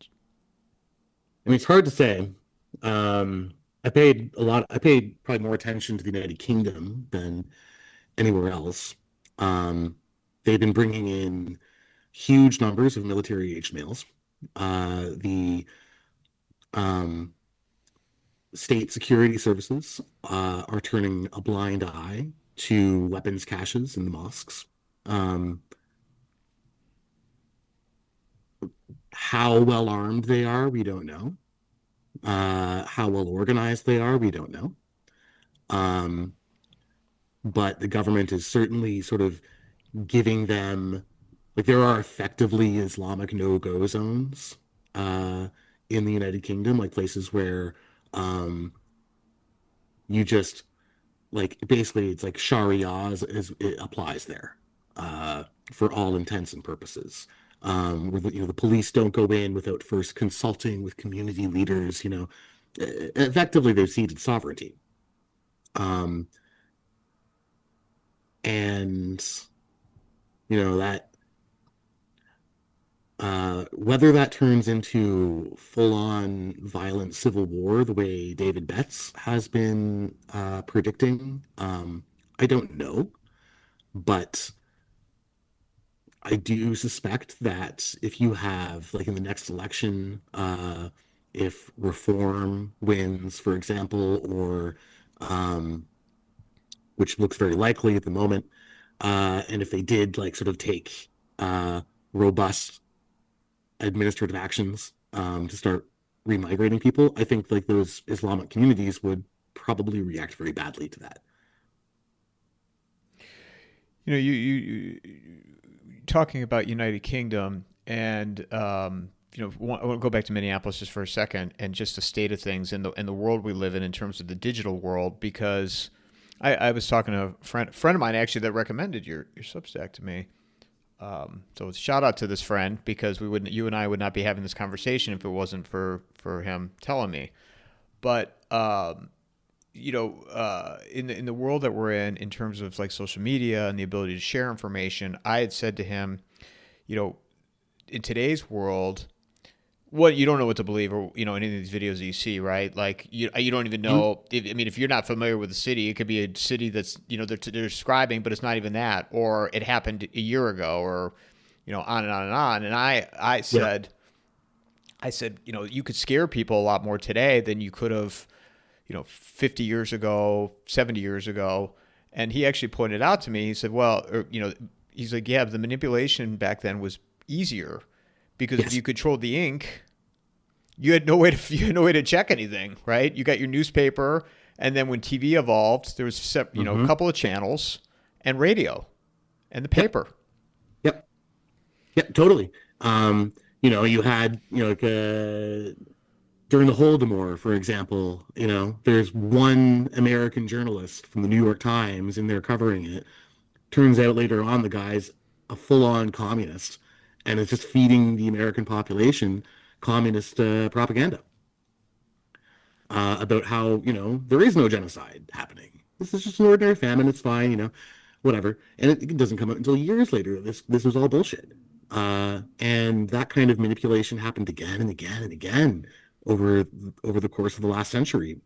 Speaker 2: it's hard to say. Um, I paid probably more attention to the United Kingdom than anywhere else. Um, they've been bringing in huge numbers of military-aged males. The um, state security services are turning a blind eye to weapons caches in the mosques. Um, how well armed they are, we don't know. How well organized they are, we don't know. Um, but the government is certainly sort of giving them, like, there are effectively Islamic no-go zones uh, in the United Kingdom, like places where um, you just like basically it's like Sharia it applies there for all intents and purposes. Where the police don't go in without first consulting with community leaders. Effectively they've ceded sovereignty. Um, and that whether that turns into full-on violent civil war the way David Betts has been predicting, I don't know. But I do suspect that if you have, like in the next election, if reform wins, for example, or which looks very likely at the moment, and if they did like sort of take robust administrative actions to start remigrating people, I think like those Islamic communities would probably react very badly to that.
Speaker 1: You talking about United Kingdom and I want to go back to Minneapolis just for a second and just the state of things in the world we live in terms of the digital world, because I was talking to a friend of mine actually that recommended your Substack to me. So shout out to this friend, because you and I would not be having this conversation if it wasn't for him telling me. But in the world that we're in terms of like social media and the ability to share information, I had said to him, in today's world, what you don't know what to believe, or any of these videos that you see, right? Like you don't even know. If you're not familiar with the city, it could be a city that's they're describing, but it's not even that, or it happened a year ago, or on and on and on. And
Speaker 2: Yeah.
Speaker 1: I said, you could scare people a lot more today than you could have, 50 years ago, 70 years ago. And he actually pointed out to me, he said, well, he's like, yeah, the manipulation back then was easier, because if
Speaker 2: Yes.
Speaker 1: you controlled the ink, you had no way to check anything, right? You got your newspaper, and then when TV evolved, there was a
Speaker 2: Hmm.
Speaker 1: couple of channels and radio and the
Speaker 2: Yep.
Speaker 1: paper.
Speaker 2: Yep. Yep. Totally. You had, like during the Holodomor, for example, there's one American journalist from the New York Times in there covering it. Turns out later on the guy's a full-on communist and is just feeding the American population communist propaganda about how, there is no genocide happening. This is just an ordinary famine. It's fine, whatever. And it doesn't come out until years later. This was all bullshit. And that kind of manipulation happened again and again and again over the course of the last century.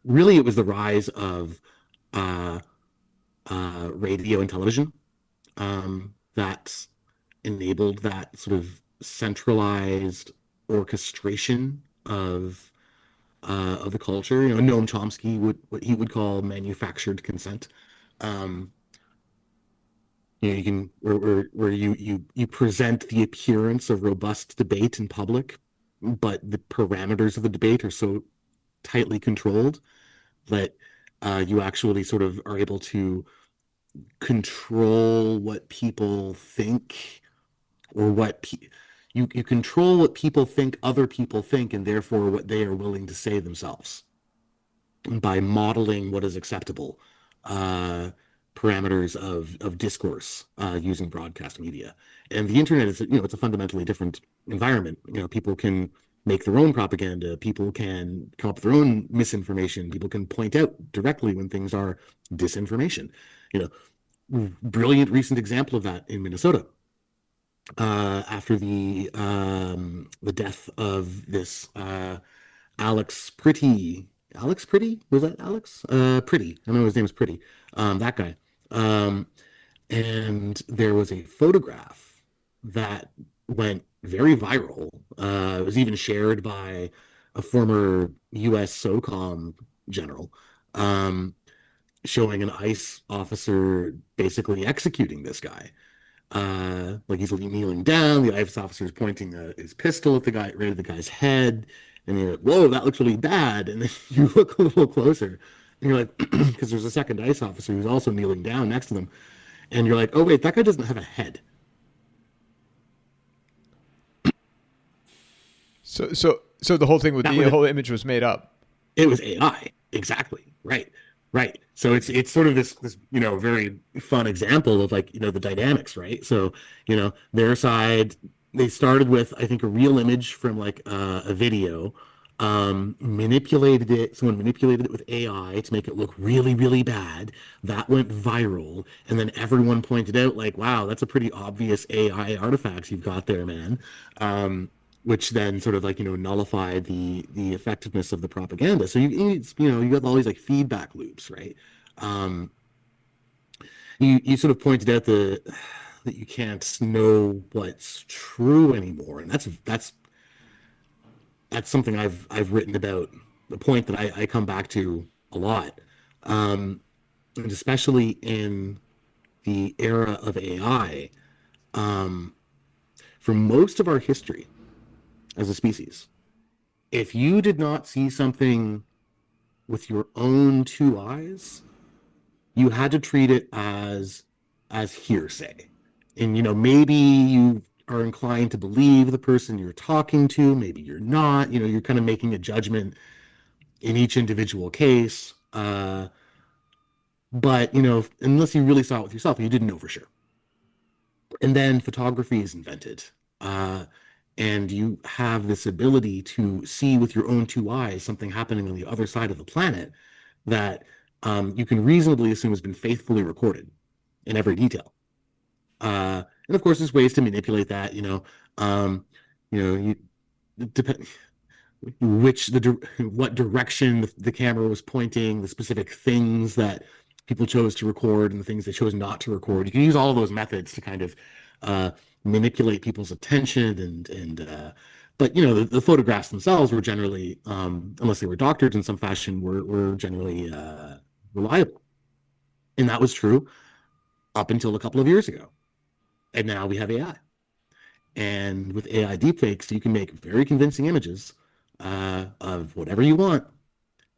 Speaker 2: Really, it was the rise of uh, radio and television that enabled that sort of centralized orchestration of the culture. Noam Chomsky would what he would call manufactured consent. Um, you can where you present the appearance of robust debate in public, but the parameters of the debate are so tightly controlled that you actually sort of are able to control what people think or you control what people think other people think and therefore what they are willing to say themselves by modeling what is acceptable uh, parameters of discourse using broadcast media. And the internet is, it's a fundamentally different environment. People can make their own propaganda. People can come up with their own misinformation. People can point out directly when things are disinformation. Brilliant recent example of that in Minnesota. After the death of this Alex Pretty, was that Alex? Pretty. I know his name is Pretty. That guy. Um, and there was a photograph that went very viral. It was even shared by a former U.S. SOCOM general, um, showing an ICE officer basically executing this guy. Like he's kneeling down, the ICE officer is pointing his pistol at the guy, right at the guy's head, and you're like, "Whoa, that looks really bad." And then you look a little closer, and you're like, because there's a second ICE officer who's also kneeling down next to them, and you're like, "Oh wait, that guy doesn't have a head."
Speaker 1: So the whole thing with
Speaker 2: That
Speaker 1: the
Speaker 2: was
Speaker 1: whole image was made up.
Speaker 2: It was AI. Exactly. Right. Right. So it's sort of this very fun example of like the dynamics, right? So their side, they started with I think a real image from like a video, manipulated it. Someone manipulated it with AI to make it look really really bad. That went viral, and then everyone pointed out like, wow, that's a pretty obvious AI artifact you've got there, man. Which then sort of like nullified the effectiveness of the propaganda. So you got all these like feedback loops, right? Um, you sort of pointed out that you can't know what's true anymore, and that's something I've written about. The point that I come back to a lot, and especially in the era of AI, um, for most of our history as a species, if you did not see something with your own two eyes, you had to treat it as hearsay. And maybe you are inclined to believe the person you're talking to, maybe you're not. You're kind of making a judgment in each individual case. But unless you really saw it with yourself, you didn't know for sure. And then photography is invented. Uh, and you have this ability to see with your own two eyes something happening on the other side of the planet that you can reasonably assume has been faithfully recorded in every detail. And of course, there's ways to manipulate that. You depend what direction the camera was pointing, the specific things that people chose to record and the things they chose not to record. You can use all of those methods to kind of uh, manipulate people's attention but the photographs themselves were generally, unless they were doctored in some fashion, were generally reliable. And that was true up until a couple of years ago. And now we have AI. And with AI deepfakes, you can make very convincing images of whatever you want,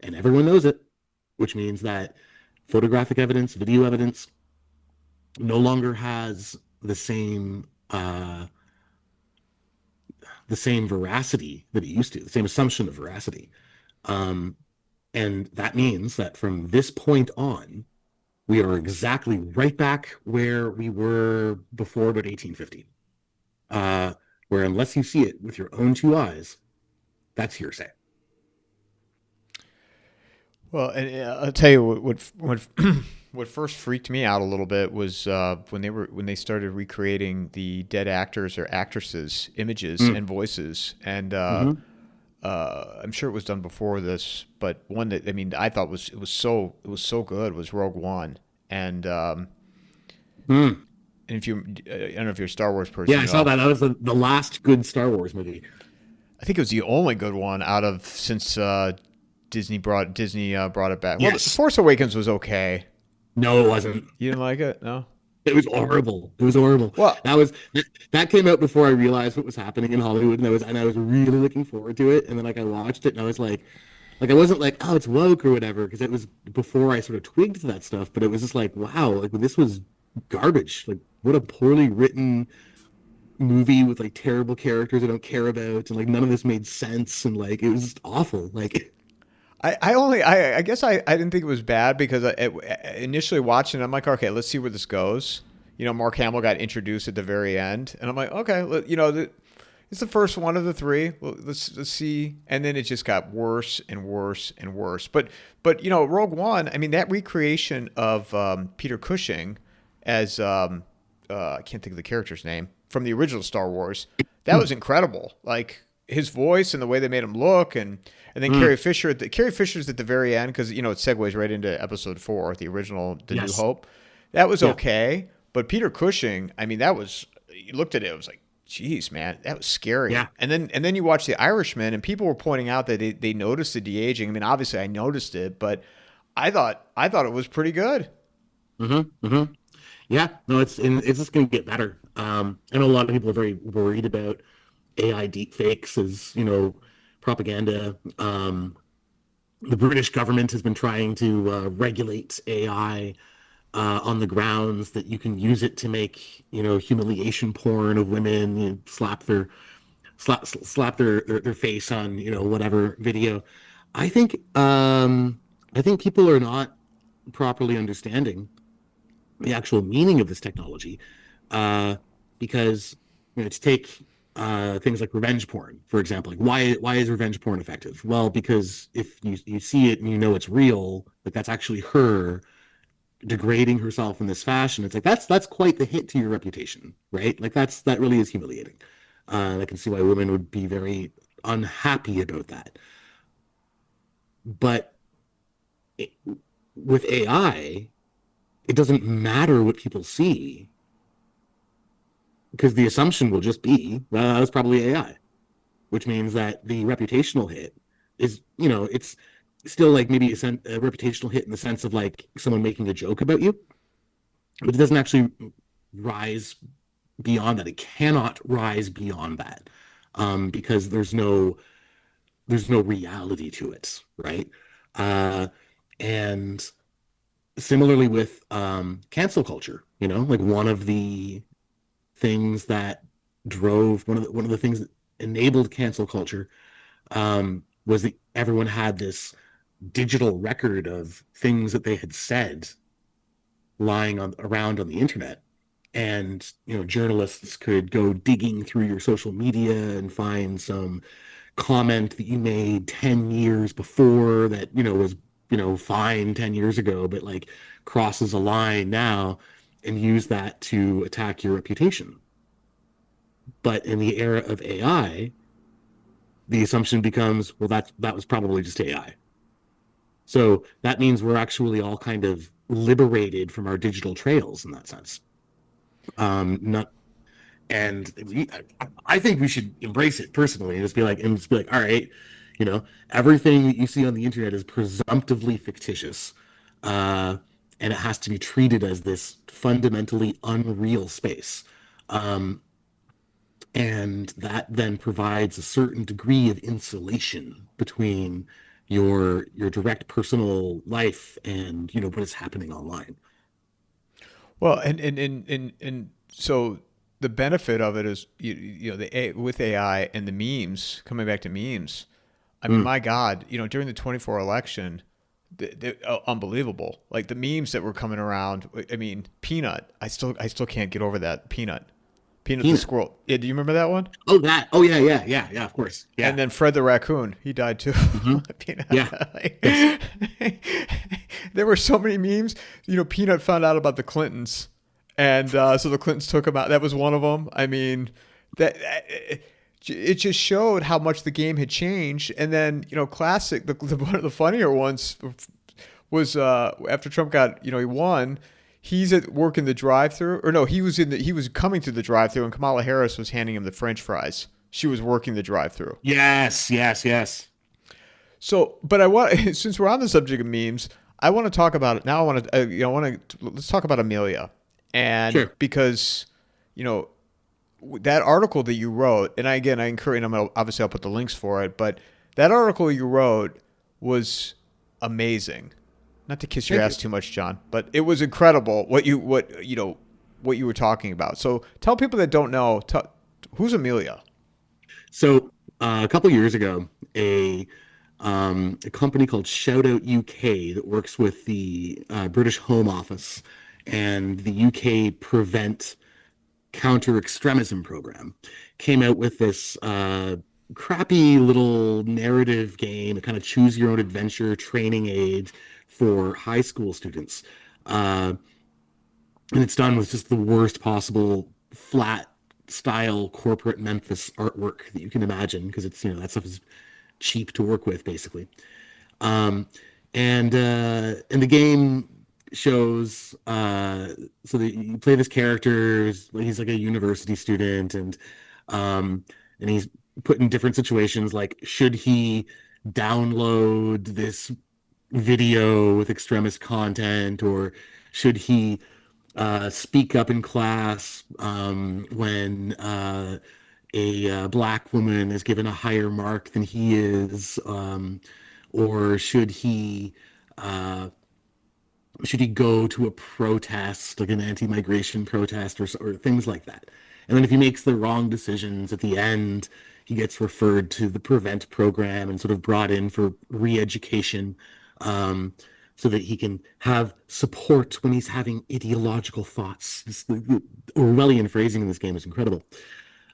Speaker 2: and everyone knows it, which means that photographic evidence, video evidence, no longer has the same veracity that it used to, the same assumption of veracity. Um, and that means that from this point on, we are exactly right back where we were before about 1850. Uh, where unless you see it with your own two eyes, that's hearsay.
Speaker 1: Well, and I'll tell you what what first freaked me out a little bit was when they started recreating the dead actors or actresses' images
Speaker 2: Mm.
Speaker 1: and voices, and
Speaker 2: Mm-hmm.
Speaker 1: I'm sure it was done before this, but one that I mean I thought it was so good was Rogue One, and
Speaker 2: Mm.
Speaker 1: and if you I don't know if you're a Star Wars
Speaker 2: Yeah,
Speaker 1: person
Speaker 2: I
Speaker 1: at
Speaker 2: saw
Speaker 1: all.
Speaker 2: that. That was the last good Star Wars movie.
Speaker 1: I think it was the only good one out of since Disney brought it back. Well, The
Speaker 2: Yes.
Speaker 1: Force Awakens was okay.
Speaker 2: No, it wasn't.
Speaker 1: You didn't like it? No.
Speaker 2: It was horrible. It was horrible.
Speaker 1: Well,
Speaker 2: That came out before I realized what was happening in Hollywood, and I was really looking forward to it. And then like I watched it, and I was like I wasn't like, oh, it's woke or whatever, because it was before I sort of twigged to that stuff. But it was just like, wow, like this was garbage. Like what a poorly written movie with like terrible characters I don't care about, and like none of this made sense, and like it was just awful. Like,
Speaker 1: I guess I didn't think it was bad because initially watching it, I'm like, okay, let's see where this goes. Mark Hamill got introduced at the very end, and I'm like, okay, it's the first one of the three. Well, let's see, and then it just got worse and worse and worse. But Rogue One, I mean, that recreation of Peter Cushing as I can't think of the character's name from the original Star Wars, that was incredible. Like his voice and the way they made him look, and then
Speaker 2: mm,
Speaker 1: Carrie Fisher's at the very end because it segues right into Episode 4, the original, The New
Speaker 2: yes,
Speaker 1: Hope. That was
Speaker 2: yeah,
Speaker 1: okay, but Peter Cushing, I mean, that was you looked at it, it was like, geez, man, that was scary.
Speaker 2: yeah.
Speaker 1: And then you watch The Irishman, and people were pointing out that they noticed the de aging. I mean, obviously, I noticed it, but I thought it was pretty good.
Speaker 2: Mm-hmm, mm-hmm. Yeah, no, it's just going to get better. I know a lot of people are very worried about AI deepfakes as propaganda. The British government has been trying to regulate AI on the grounds that you can use it to make humiliation porn of women, slap their face on whatever video. I think I think people are not properly understanding the actual meaning of this technology, uh, because to take things like revenge porn, for example. Like why is revenge porn effective? Well, because if you see it and you know it's real, like that's actually her degrading herself in this fashion. It's like that's quite the hit to your reputation, right? Like that really is humiliating. I can see why women would be very unhappy about that. But it, with AI, it doesn't matter what people see because the assumption will just be, well, that was probably AI, which means that the reputational hit is, it's still like maybe a reputational hit in the sense of like someone making a joke about you, but it doesn't actually rise beyond that. It cannot rise beyond that, because there's no reality to it, right? Uh, and similarly with cancel culture, like one of the things that drove one of the things that enabled cancel culture was that everyone had this digital record of things that they had said lying around on the internet, and journalists could go digging through your social media and find some comment that you made 10 years before that was fine 10 years ago, but like crosses a line now, and use that to attack your reputation. But in the era of AI, the assumption becomes, well, that was probably just AI. So that means we're actually all kind of liberated from our digital trails in that sense. Not and I think we should embrace it personally and just be like, all right, everything that you see on the internet is presumptively fictitious, uh, and it has to be treated as this fundamentally unreal space. Um, and that then provides a certain degree of insulation between your direct personal life and what is happening online.
Speaker 1: Well, and so the benefit of it is with AI and the memes, coming back to memes. I mean,
Speaker 2: Mm.
Speaker 1: my God, during the 24 election, unbelievable. Like the memes that were coming around. I mean, Peanut. I still can't get over that Peanut. Peanut the
Speaker 2: Peanut.
Speaker 1: squirrel. Yeah, do you remember that one?
Speaker 2: Oh, that. Oh, yeah, yeah, yeah, yeah. Of course.
Speaker 1: And
Speaker 2: Yeah.
Speaker 1: then Fred the raccoon, he died too.
Speaker 2: Hmm. Yeah.
Speaker 1: Peanut.
Speaker 2: Yes.
Speaker 1: There were so many memes. Peanut found out about the Clintons, and so the Clintons took him out. That was one of them. I mean, that it just showed how much the game had changed. And then classic. One of the funnier ones was after Trump got he won. He's at work in the drive-through, or no, he was coming to the drive-through, and Kamala Harris was handing him the French fries. She was working the drive-through.
Speaker 2: Yes. Yes. Yes.
Speaker 1: So, but I want since we're on the subject of memes, I want to talk about it now. I want to let's talk about Amelia, and
Speaker 2: Sure.
Speaker 1: because you know that article that you wrote, and I encourage, and obviously I'll put the links for it, but that article you wrote was amazing. Not to kiss your
Speaker 2: Thank
Speaker 1: ass
Speaker 2: you.
Speaker 1: too much, John, but it was incredible what you were talking about. So tell people that don't know, who's Amelia?
Speaker 2: So a couple years ago, a company called Shoutout UK that works with the British Home Office and the UK Prevent Counter Extremism program came out with this crappy little narrative game, a kind of choose your own adventure training aid for high school students. Uh, and it's done with just the worst possible flat style corporate Memphis artwork that you can imagine because it's that stuff is cheap to work with basically. Um, and the game shows so that you play this character. He's like a university student, um, and he's put in different situations. Like, should he download this video with extremist content, or should he speak up in class when a black woman is given a higher mark than he is, or uh, should he go to a protest, like an anti-migration protest, or things like that. And then if he makes the wrong decisions at the end, he gets referred to the Prevent program and sort of brought in for re-education, um, so that he can have support when he's having ideological thoughts. The Orwellian phrasing in this game is incredible.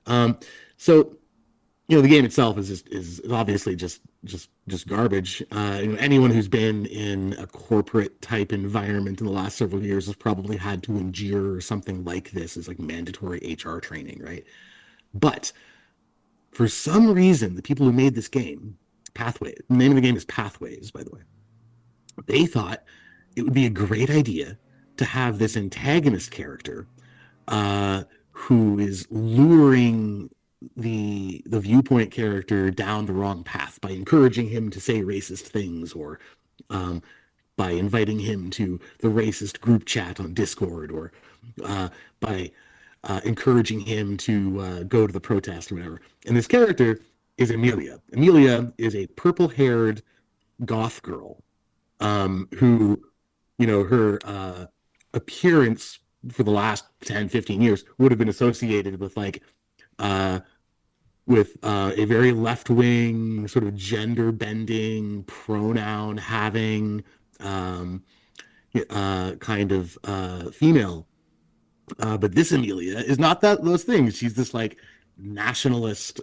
Speaker 2: Um, so the game itself is obviously just garbage. Anyone who's been in a corporate type environment in the last several years has probably had to endure something like this as like mandatory HR training, right? But for some reason, the people who made this game, Pathway, the name of the game is Pathways, by the way, they thought it would be a great idea to have this antagonist character who is luring the viewpoint character down the wrong path by encouraging him to say racist things, or um, by inviting him to the racist group chat on Discord, or by encouraging him to go to the protest or whatever. And this character is Amelia. Amelia is a purple-haired goth girl who, her appearance for the last 10, 15 years would have been associated with uh, a very left-wing, sort of gender-bending, pronoun-having kind of female. But this Amelia is not those things. She's this like nationalist,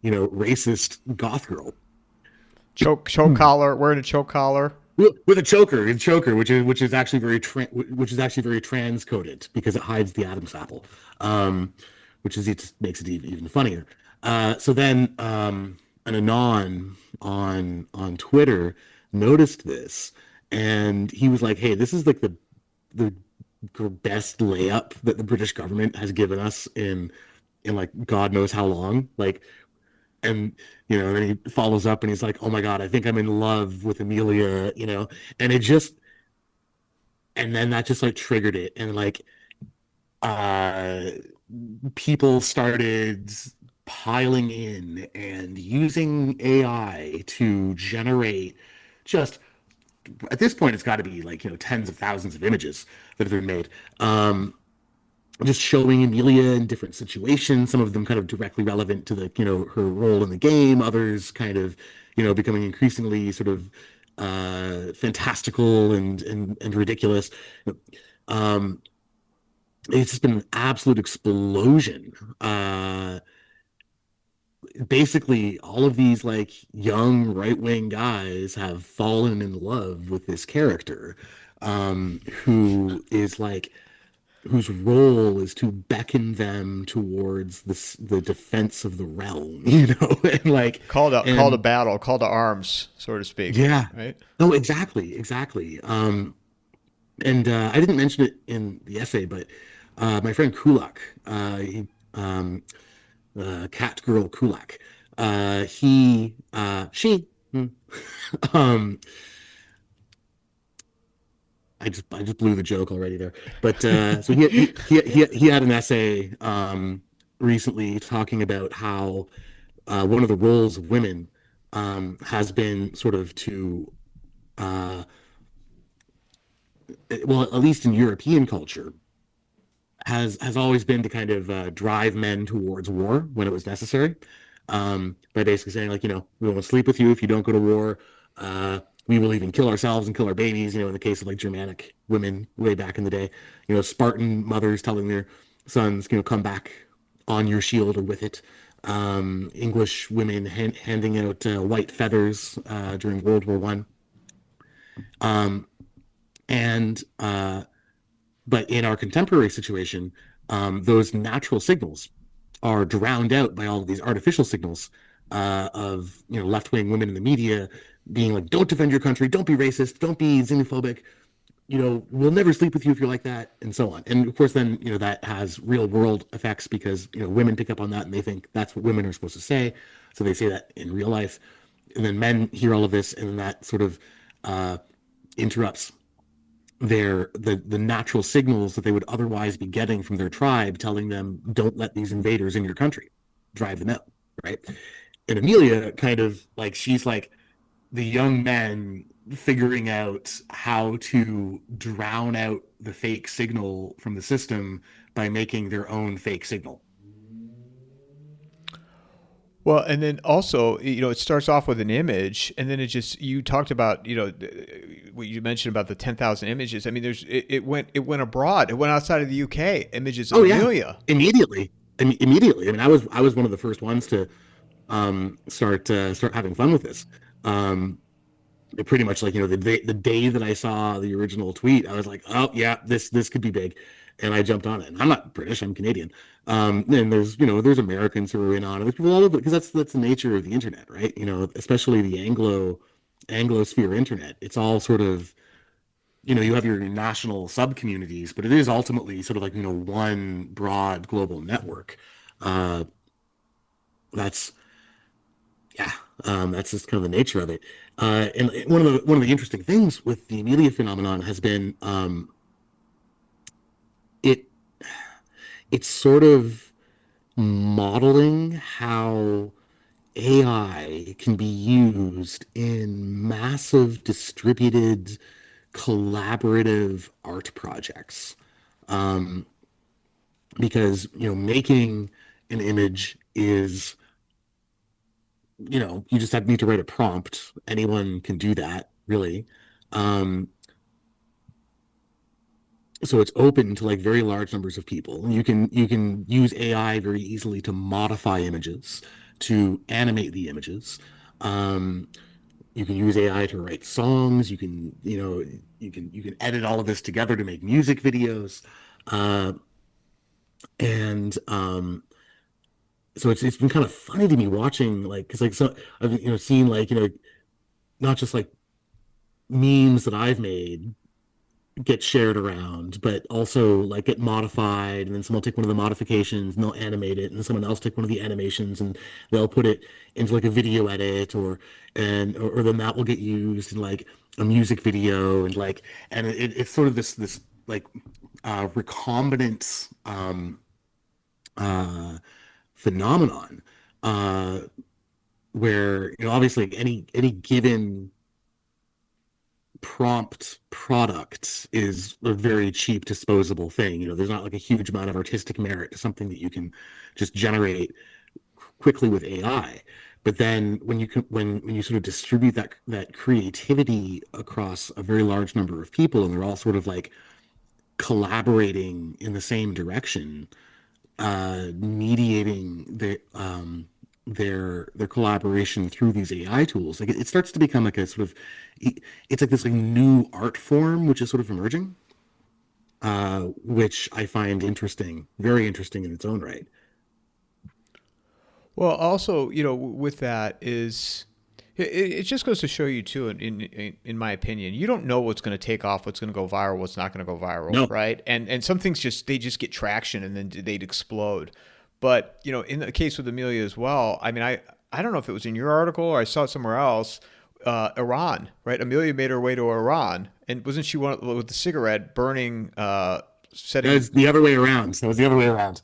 Speaker 2: racist goth girl.
Speaker 1: Choke collar, wearing a choke collar.
Speaker 2: With a choker, which is actually very transcoded because it hides the Adam's apple, which it makes it even funnier. So then an anon on Twitter noticed this, and he was like, "Hey, this is like the best layup that the British government has given us in like God knows how long." Like, and then he follows up and he's like, "Oh my God, I think I'm in love with Amelia," and and then that just like triggered it, and like uh people started piling in and using AI to generate just at this point it's got to be like tens of thousands of images that have been made, just showing Amelia in different situations, some of them kind of directly relevant to the her role in the game, others kind of becoming increasingly sort of fantastical and ridiculous. um it's just been an absolute explosion. Basically all of these like young right-wing guys have fallen in love with this character, who is like whose role is to beckon them towards the defense of the realm, and like
Speaker 1: Call to
Speaker 2: and
Speaker 1: battle, call to arms, so to speak,
Speaker 2: yeah.
Speaker 1: right?
Speaker 2: Oh, exactly. And I didn't mention it in the essay, but my friend Kulak, cat girl Kulak, she, um, I just blew the joke already there. But so he had an essay recently talking about how one of the roles of women has been sort of to uh, well, at least in European culture, has always been to kind of drive men towards war when it was necessary, by basically saying like, we won't sleep with you if you don't go to war. We will even kill ourselves and kill our babies. In the case of like Germanic women way back in the day, Spartan mothers telling their sons, come back on your shield or with it. English women handing out white feathers during World War One. And But in our contemporary situation, those natural signals are drowned out by all of these artificial signals of left-wing women in the media being like, "Don't defend your country, don't be racist, don't be xenophobic. We'll never sleep with you if you're like that," and so on. And of course, then that has real-world effects because women pick up on that and they think that's what women are supposed to say, so they say that in real life, and then men hear all of this, and then that sort of uh, interrupts the natural signals that they would otherwise be getting from their tribe telling them don't let these invaders in your country, drive them out, right? And Amelia kind of like she's like the young men figuring out how to drown out the fake signal from the system by making their own fake signal.
Speaker 1: Well, and then also, it starts off with an image, and then you talked about, what you mentioned about the 10,000 images. I mean, it went abroad. It went outside of the UK. Images of
Speaker 2: Oh yeah,
Speaker 1: Amelia.
Speaker 2: immediately. Immediately. I mean, I was one of the first ones to start having fun with this. Um, Pretty much like the day that I saw the original tweet, I was like, oh yeah, this could be big, and I jumped on it. And I'm not British, I'm Canadian. And there's Americans who are in on it. There's people all over because that's the nature of the internet, right? Especially the Anglosphere internet. It's all sort of you have your national sub communities, but it is ultimately sort of like one broad global network. Uh, that's yeah, that's just kind of the nature of it. And one of the interesting things with the Amelia phenomenon has been it it's sort of modeling how AI can be used in massive distributed collaborative art projects. Um, because making an image is you just need to write a prompt. Anyone can do that, really. Um, so it's open to like very large numbers of people. You can use AI very easily to modify images, to animate the images. Um, you can use AI to write songs. You can edit all of this together to make music videos. Uh, and So it's been kind of funny to me watching like because like so I've seen like not just like memes that I've made get shared around, but also like get modified, and then someone will take one of the modifications and they'll animate it, and someone else take one of the animations and they'll put it into like a video edit, or then that will get used in like a music video, and it's sort of this like recombinant uh, phenomenon uh, where obviously any given prompt product is a very cheap disposable thing. There's not like a huge amount of artistic merit to something that you can just generate quickly with AI. But then when you sort of distribute that creativity across a very large number of people, and they're all sort of like collaborating in the same direction, mediating their collaboration through these AI tools. Like it starts to become like a sort of, it's like this like new art form which is sort of emerging, which I find interesting, very interesting in its own right.
Speaker 1: Well, also, with that is it just goes to show you too, in my opinion, you don't know what's going to take off, what's going to go viral, what's not going to go viral,
Speaker 2: No,
Speaker 1: right? And some things they just get traction and then they'd explode. But in the case with Amelia as well, I mean, I don't know if it was in your article or I saw it somewhere else. Iran, right? Amelia made her way to Iran, and wasn't she one with the cigarette burning,
Speaker 2: that was
Speaker 1: setting?
Speaker 2: the other way around. That was the other way around.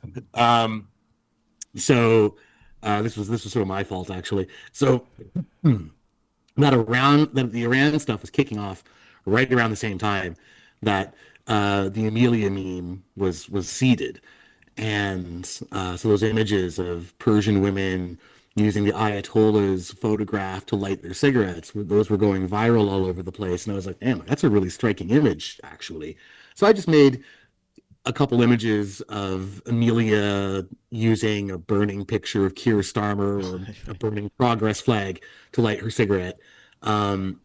Speaker 2: So this was sort of my fault actually. So that the Iran stuff was kicking off right around the same time that the Amelia meme was seeded, and so those images of Persian women using the Ayatollah's photograph to light their cigarettes, those were going viral all over the place, and I was like, damn, that's a really striking image actually. So I just made a couple images of Amelia using a burning picture of Keir Starmer or a burning progress flag to light her cigarette. Um,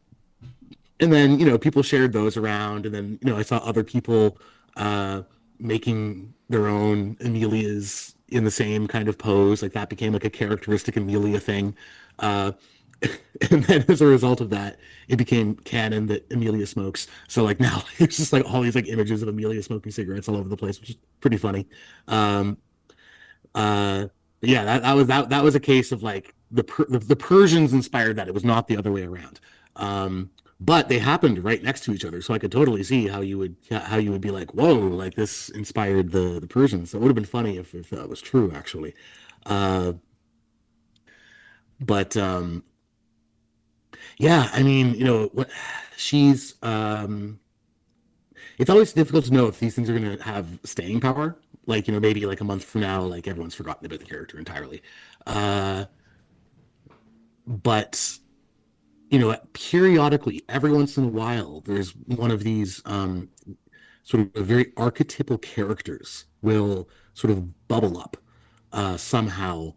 Speaker 2: and then, people shared those around. And then, I saw other people uh, making their own Amelias in the same kind of pose. Like that became like a characteristic Amelia thing. Uh, and then as a result of that, it became canon that Amelia smokes. So like now it's just like all these like images of Amelia smoking cigarettes all over the place, which is pretty funny. Um, uh, yeah, that was a case of like the Persians inspired that. It was not the other way around. But they happened right next to each other, so I could totally see how you would be like, whoa, like this inspired the Persians. So it would have been funny if that was true, actually. Uh, but yeah, I mean, what she's it's always difficult to know if these things are going to have staying power. Like, maybe like a month from now, like everyone's forgotten about the character entirely. Uh, but periodically, every once in a while, there's one of these sort of very archetypal characters will sort of bubble up somehow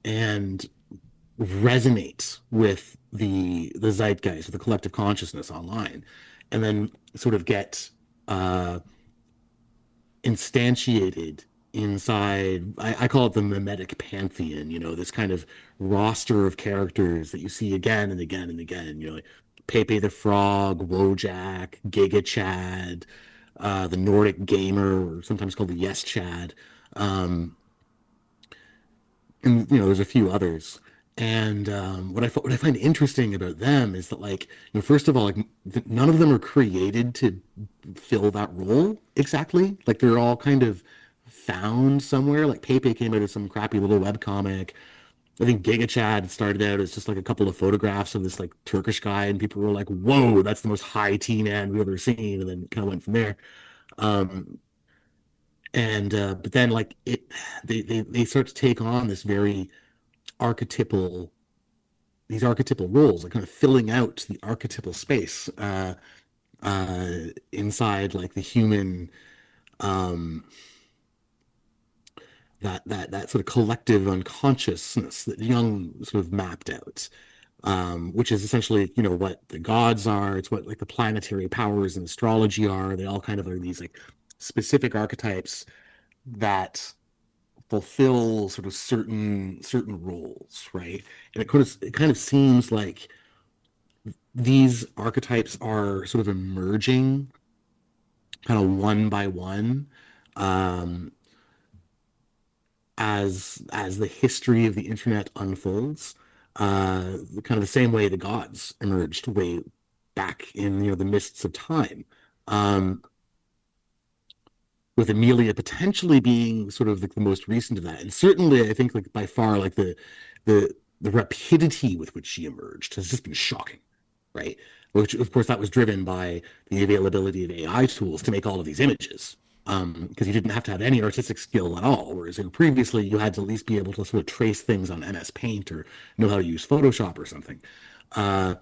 Speaker 2: and resonate with the zeitgeist, with the collective consciousness online, and then sort of get instantiated inside. I call it the mimetic pantheon. This kind of roster of characters that you see again and again and again. Like Pepe the Frog, Wojak, Giga Chad, the Nordic Gamer, or sometimes called the Yes Chad. Um, and there's a few others. And what I find interesting about them is that, like, first of all, like none of them are created to fill that role exactly. Like they're all kind of found somewhere. Like Pepe came out of some crappy little web comic. I think Giga Chad started out as just like a couple of photographs of this like Turkish guy, and people were like, "Whoa, that's the most high teen man we've ever seen," and then kind of went from there. Um, and but then like they start to take on this very archetypal these archetypal roles, like kind of filling out the archetypal space uh, inside like the human, um, that sort of collective unconsciousness that Jung sort of mapped out, which is essentially what the gods are. It's what like the planetary powers in astrology are. They all kind of are these like specific archetypes that fulfill sort of certain roles, right? And it kind of seems like these archetypes are sort of emerging kind of one by one, um, as the history of the internet unfolds, kind of the same way the gods emerged way back in the mists of time. Um, with Amelia potentially being sort of like the most recent of that. And certainly I think like by far like the rapidity with which she emerged has just been shocking, right? Which of course that was driven by the availability of AI tools to make all of these images. Because you didn't have to have any artistic skill at all, whereas previously you had to at least be able to sort of trace things on MS Paint or know how to use Photoshop or something. Uh,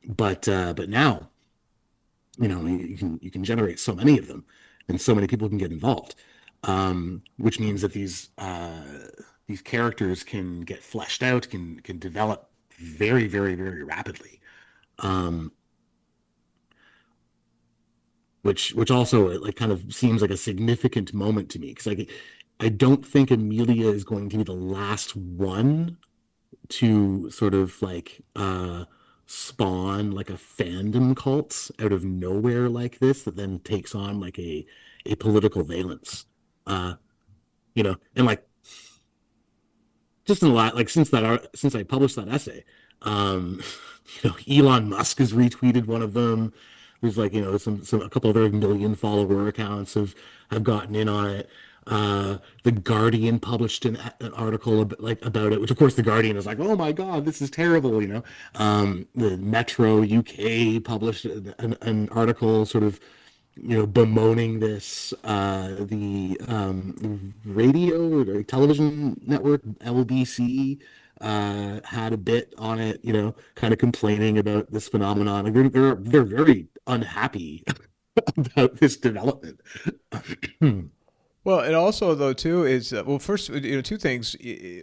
Speaker 2: but now you can generate so many of them, and so many people can get involved, which means that these characters can get fleshed out, can develop very, very, very rapidly. Um, which also like kind of seems like a significant moment to me because I don't think Amelia is going to be the last one to sort of like spawn like a fandom cult out of nowhere like this that then takes on like a political valence. Uh, and like just in a lot like since I published that essay, um, Elon Musk has retweeted one of them. There's like some a couple other million follower accounts have gotten in on it. The Guardian published an article about it, which of course the Guardian is like, oh my God, this is terrible. The Metro UK published an article sort of bemoaning this. The radio or television network LBC had a bit on it, kind of complaining about this phenomenon. Like they're very unhappy about this development.
Speaker 1: Well, and also though too is well, first two things.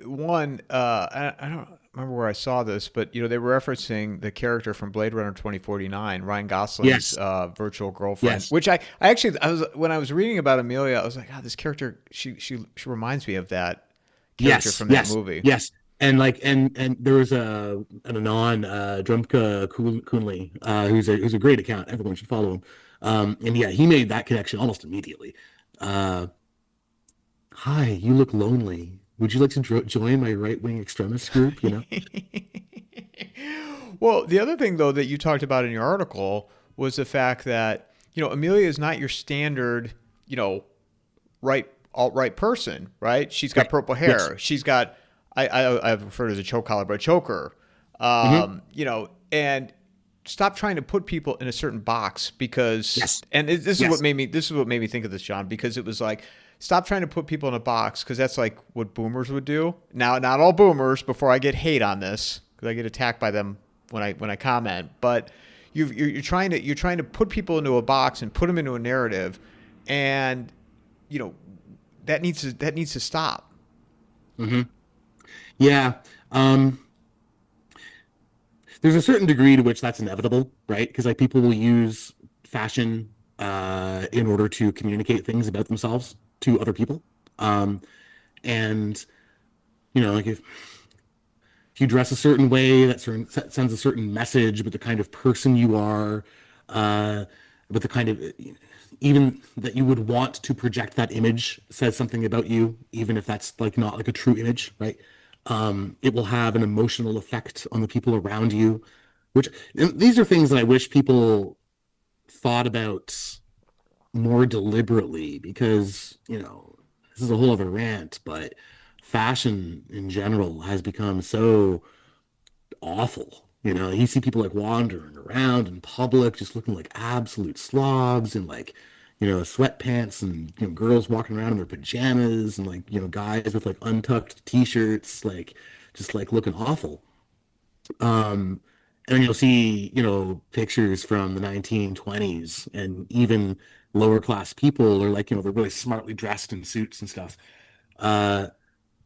Speaker 1: One, I don't remember where I saw this, but they were referencing the character from Blade Runner 2049, Ryan Gosling's
Speaker 2: Yes,
Speaker 1: virtual girlfriend.
Speaker 2: yes,
Speaker 1: Which I actually I was when I was reading about Amelia, I was like, God, this character she reminds me of that character
Speaker 2: yes,
Speaker 1: from that
Speaker 2: yes,
Speaker 1: movie.
Speaker 2: yes. And like and there was an anon Drumka Kunli, who's a great account. Everyone should follow him. And yeah, he made that connection almost immediately. Uh, Hi, you look lonely. Would you like to join my right-wing extremist group?
Speaker 1: Well, the other thing though that you talked about in your article was the fact that Amelia is not your standard right alt right person, right? She's got
Speaker 2: Right.
Speaker 1: purple
Speaker 2: Yes.
Speaker 1: hair. She's got I've referred to as a choke collar, but a choker.
Speaker 2: Hmm.
Speaker 1: And stop trying to put people in a certain box because
Speaker 2: Yes.
Speaker 1: this is what
Speaker 2: Yes.
Speaker 1: made me think of this, John, because it was like stop trying to put people in a box because that's like what boomers would do. Now, not all boomers. Before I get hate on this, because I get attacked by them when I comment, but you're trying to put people into a box and put them into a narrative, and you know that needs to stop.
Speaker 2: Hmm. Yeah. Um, there's a certain degree to which that's inevitable, right? Because like people will use fashion in order to communicate things about themselves to other people. Um, and like if you dress a certain way, sends a certain message about the kind of person you are, uh, about the kind of even that you would want to project that image says something about you, even if that's like not like a true image, right? It will have an emotional effect on the people around you, which and these are things that I wish people thought about more deliberately because, this is a whole other rant, but fashion in general has become so awful. You see people like wandering around in public just looking like absolute slobs and like, sweatpants and girls walking around in their pajamas and like, guys with like untucked t-shirts, like just like looking awful. And then you'll see, pictures from the 1920s and even lower class people are like, they're really smartly dressed in suits and stuff. Uh,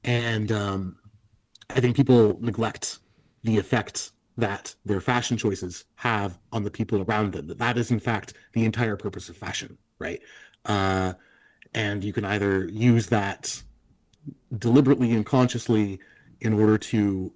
Speaker 2: and I think people neglect the effect that their fashion choices have on the people around them. That is, in fact, the entire purpose of fashion, right? Uh, and you can either use that deliberately and consciously in order to.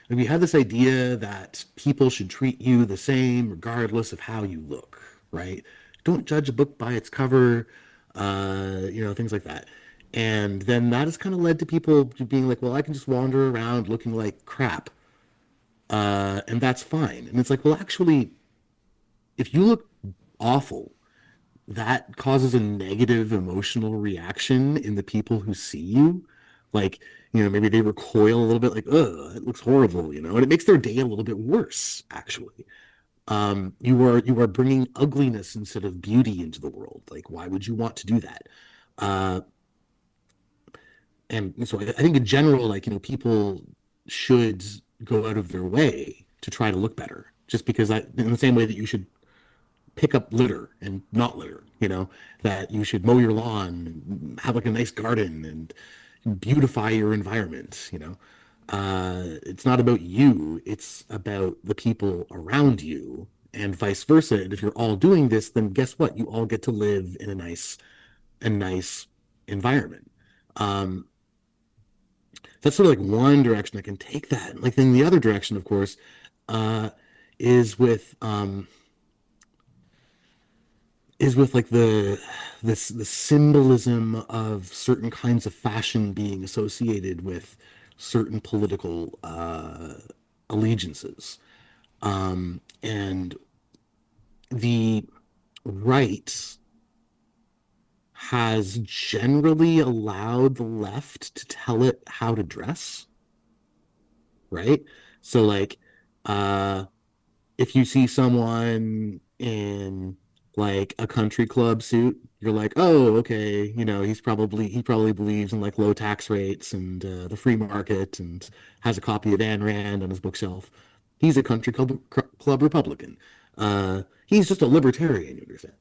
Speaker 2: And we have this idea that people should treat you the same regardless of how you look, right? Don't judge a book by its cover, things like that. And then that has kind of led to people being like, well, I can just wander around looking like crap, and that's fine. And it's like, well, actually, if you look awful, that causes a negative emotional reaction in the people who see you. Like, maybe they recoil a little bit, like, ugh, it looks horrible, and it makes their day a little bit worse, actually. You are bringing ugliness instead of beauty into the world. Like, why would you want to do that? Uh, and so I think in general, like, people should go out of their way to try to look better, just because in the same way that you should pick up litter and not litter, that you should mow your lawn, have like a nice garden and beautify your environment, it's not about you, it's about the people around you and vice versa. And if you're all doing this, then guess what? You all get to live in a nice environment. Um, that's sort of like one direction I can take that. Like then the other direction, of course, uh, is with like the symbolism of certain kinds of fashion being associated with certain political allegiances. And the right has generally allowed the left to tell it how to dress, right? So like uh if you see someone in like a country club suit, you're like, oh, okay, he probably believes in like low tax rates and the free market and has a copy of Ayn Rand on his bookshelf. He's a country club Republican. He's just a libertarian, you understand?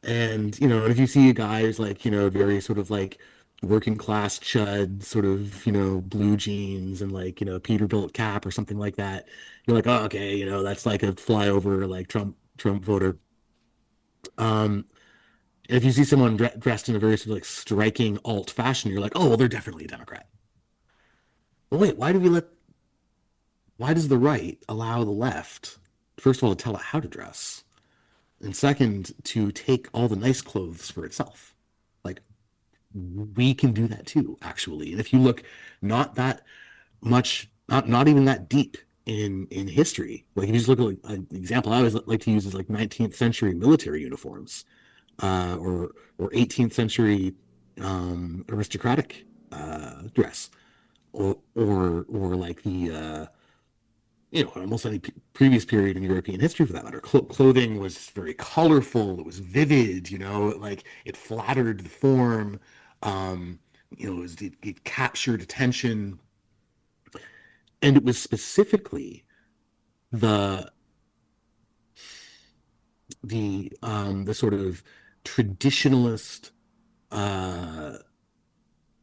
Speaker 2: And if you see a guy who's like, very sort of like working class chud, sort of, blue jeans and like, Peterbilt cap or something like that, you're like, oh, okay, that's like a flyover, like Trump voter. Um, and if you see someone dressed in a very sort of like striking alt fashion, you're like, oh, well, they're definitely a Democrat. Well, wait, why does the right allow the left, first of all, to tell it how to dress, and second, to take all the nice clothes for itself? Like, we can do that too, actually. And if you look not that much, not even that deep in history, like if you just look at like, an example I always like to use is like 19th century military uniforms, or 18th century aristocratic dress, or like the almost any previous period in European history for that matter. Clothing was very colorful. It was vivid. Like it flattered the form. Um, it captured attention, and it was specifically the the sort of traditionalist uh,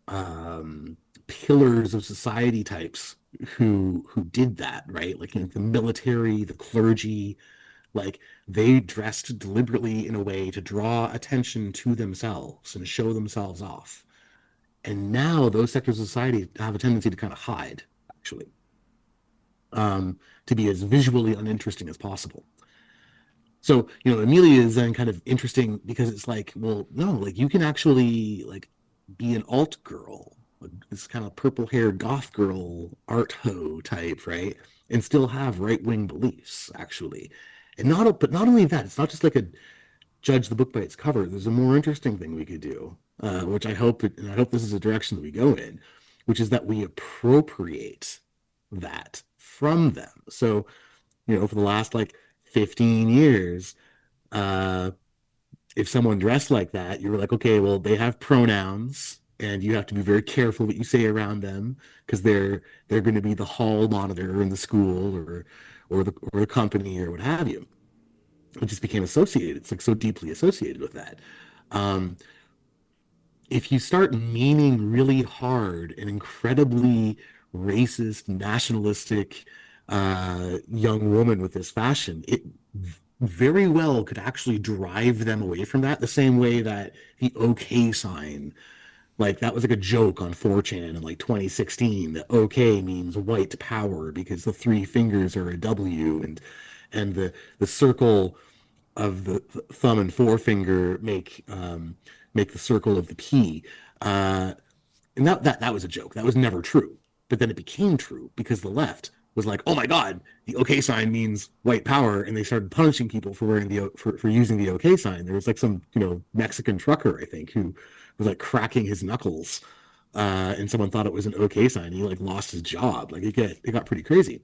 Speaker 2: um, pillars of society types who did that, right? Like the military, the clergy, like they dressed deliberately in a way to draw attention to themselves and show themselves off. And now those sectors of society have a tendency to kind of hide, actually, to be as visually uninteresting as possible. So, Amelia is then kind of interesting because it's like, well, no, like you can actually like be an alt girl, like, this kind of purple haired goth girl, art ho type, right? And still have right wing beliefs, actually. But not only that, it's not just like a judge the book by its cover. There's a more interesting thing we could do, which and I hope this is a direction that we go in, which is that we appropriate that from them. So, for the last like 15 years, uh, if someone dressed like that, you were like, okay, well, they have pronouns, and you have to be very careful what you say around them because they're going to be the hall monitor in the school or the company or what have you. It just became associated. It's like so deeply associated with that. Um, if you start meaning really hard an incredibly racist, nationalistic young woman with this fashion, it very well could actually drive them away from that, the same way that the OK sign, like that was like a joke on 4chan in like 2016, that OK means white power because the three fingers are a W, and the circle of the thumb and forefinger make the circle of the P. And that was a joke. That was never true. But then it became true because the left was like, oh my God, the OK sign means white power, and they started punishing people for wearing for using the OK sign. There was like some Mexican trucker, I think, who was like cracking his knuckles, and someone thought it was an OK sign. He like lost his job. Like it got pretty crazy.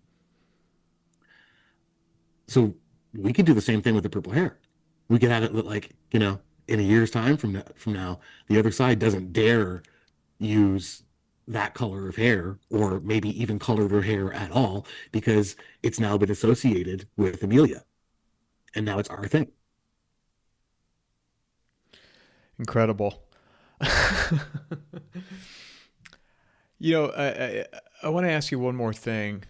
Speaker 2: So we could do the same thing with the purple hair. We could have it look like, in a year's time from now, the other side doesn't dare use that color of hair, or maybe even color their hair at all, because it's now been associated with Amelia. And now it's our thing.
Speaker 1: Incredible. I want to ask you one more thing.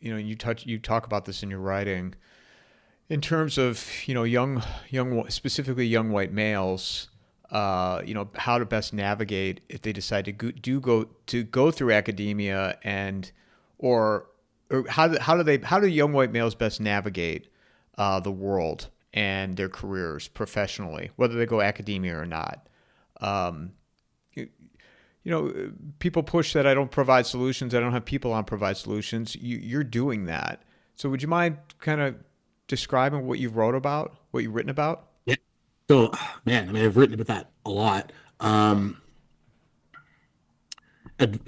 Speaker 1: You talk about this in your writing in terms of specifically young white males. How to best navigate if they decide to go through academia or how do young white males best navigate the world and their careers professionally, whether they go academia or not. Um, People push that I don't provide solutions. I don't have people on provide solutions. You're doing that. So would you mind kind of describing what you've wrote about, what you've written about?
Speaker 2: Yeah. So, man, I mean, I've written about that a lot. Ad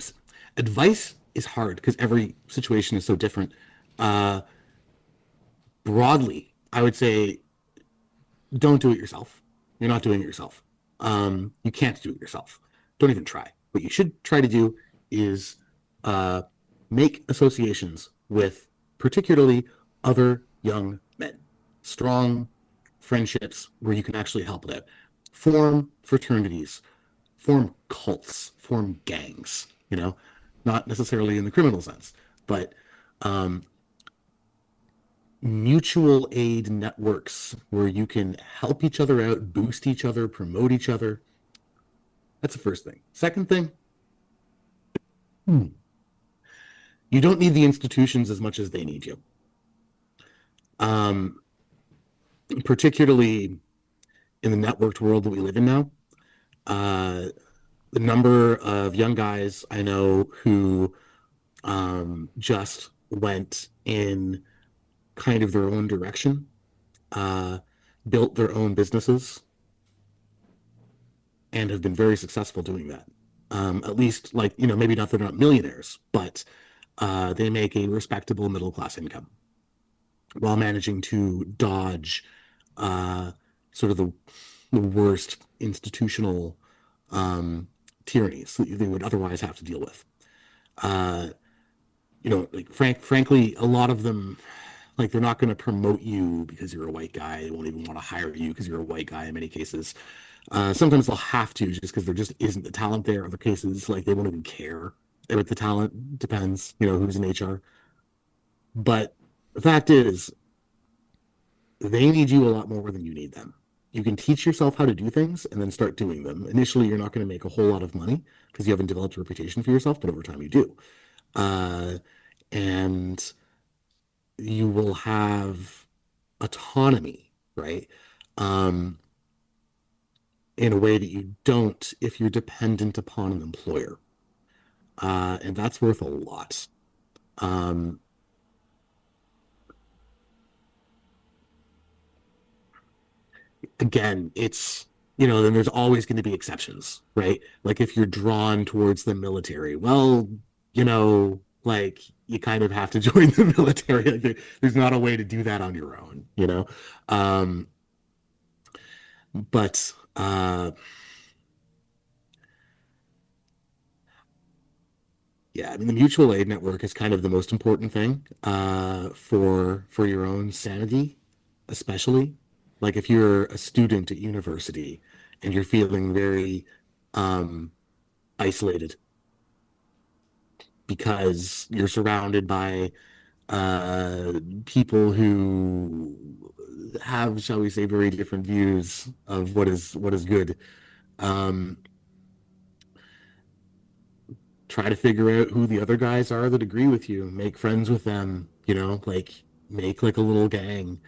Speaker 2: Advice is hard because every situation is so different. Uh, Broadly, I would say don't do it yourself. You're not doing it yourself. You can't do it yourself. Don't even try. What you should try to do is uh, make associations with particularly other young men, strong friendships where you can actually help it out. Form fraternities, form cults, form gangs, not necessarily in the criminal sense, but um, mutual aid networks where you can help each other out, boost each other, promote each other. That's the first thing. Second thing, you don't need the institutions as much as they need you. Um, Particularly in the networked world that we live in now, uh, the number of young guys I know who just went in kind of their own direction, uh, built their own businesses, and have been very successful doing that. At least, like, maybe not they're not millionaires, but they make a respectable middle class income while managing to dodge uh, sort of the worst institutional tyrannies that they would otherwise have to deal with. Uh, like frankly, a lot of them, like, they're not going to promote you because you're a white guy. They won't even want to hire you because you're a white guy in many cases. Sometimes they'll have to just because there just isn't the talent there. Other cases, like, they won't even care about the talent. Depends, who's in HR. But the fact is, they need you a lot more than you need them. You can teach yourself how to do things and then start doing them. Initially, you're not going to make a whole lot of money because you haven't developed a reputation for yourself, but over time you do. Uh, and you will have autonomy, right? Um, in a way that you don't if you're dependent upon an employer. And that's worth a lot. Um, Again, then there's always going to be exceptions, right? Like if you're drawn towards the military, well, like you kind of have to join the military. Like there's not a way to do that on your own. Um, but Yeah, I mean the mutual aid network is kind of the most important thing for your own sanity, especially like if you're a student at university and you're feeling very um, isolated because you're surrounded by people who have, shall we say, very different views of what is good. Um, Try to figure out who the other guys are that agree with you, make friends with them, like make like a little gang,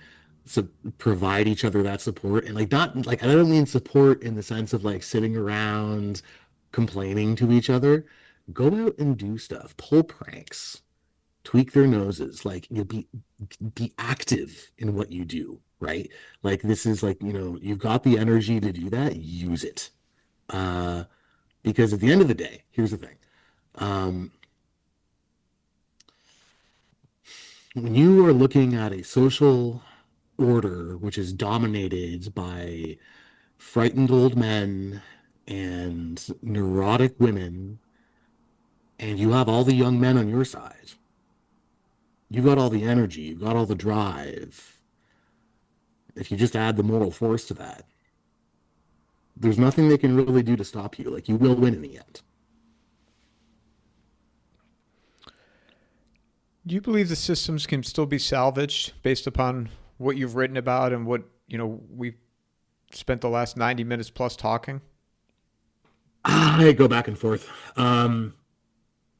Speaker 2: so provide each other that support. And like not like I don't mean support in the sense of like sitting around complaining to each other. Go out and do stuff, pull pranks, tweak their noses, like be active in what you do, right? Like this is like, you've got the energy to do that, use it. uh because at the end of the day, here's the thing. um when you are looking at a social order which is dominated by frightened old men and neurotic women, and you have all the young men on your side, you've got all the energy, you've got all the drive. If you just add the moral force to that, there's nothing they can really do to stop you. Like you will win in the end.
Speaker 1: Do you believe the systems can still be salvaged based upon what you've written about and what, we've spent the last 90 minutes plus talking?
Speaker 2: I go back and forth. If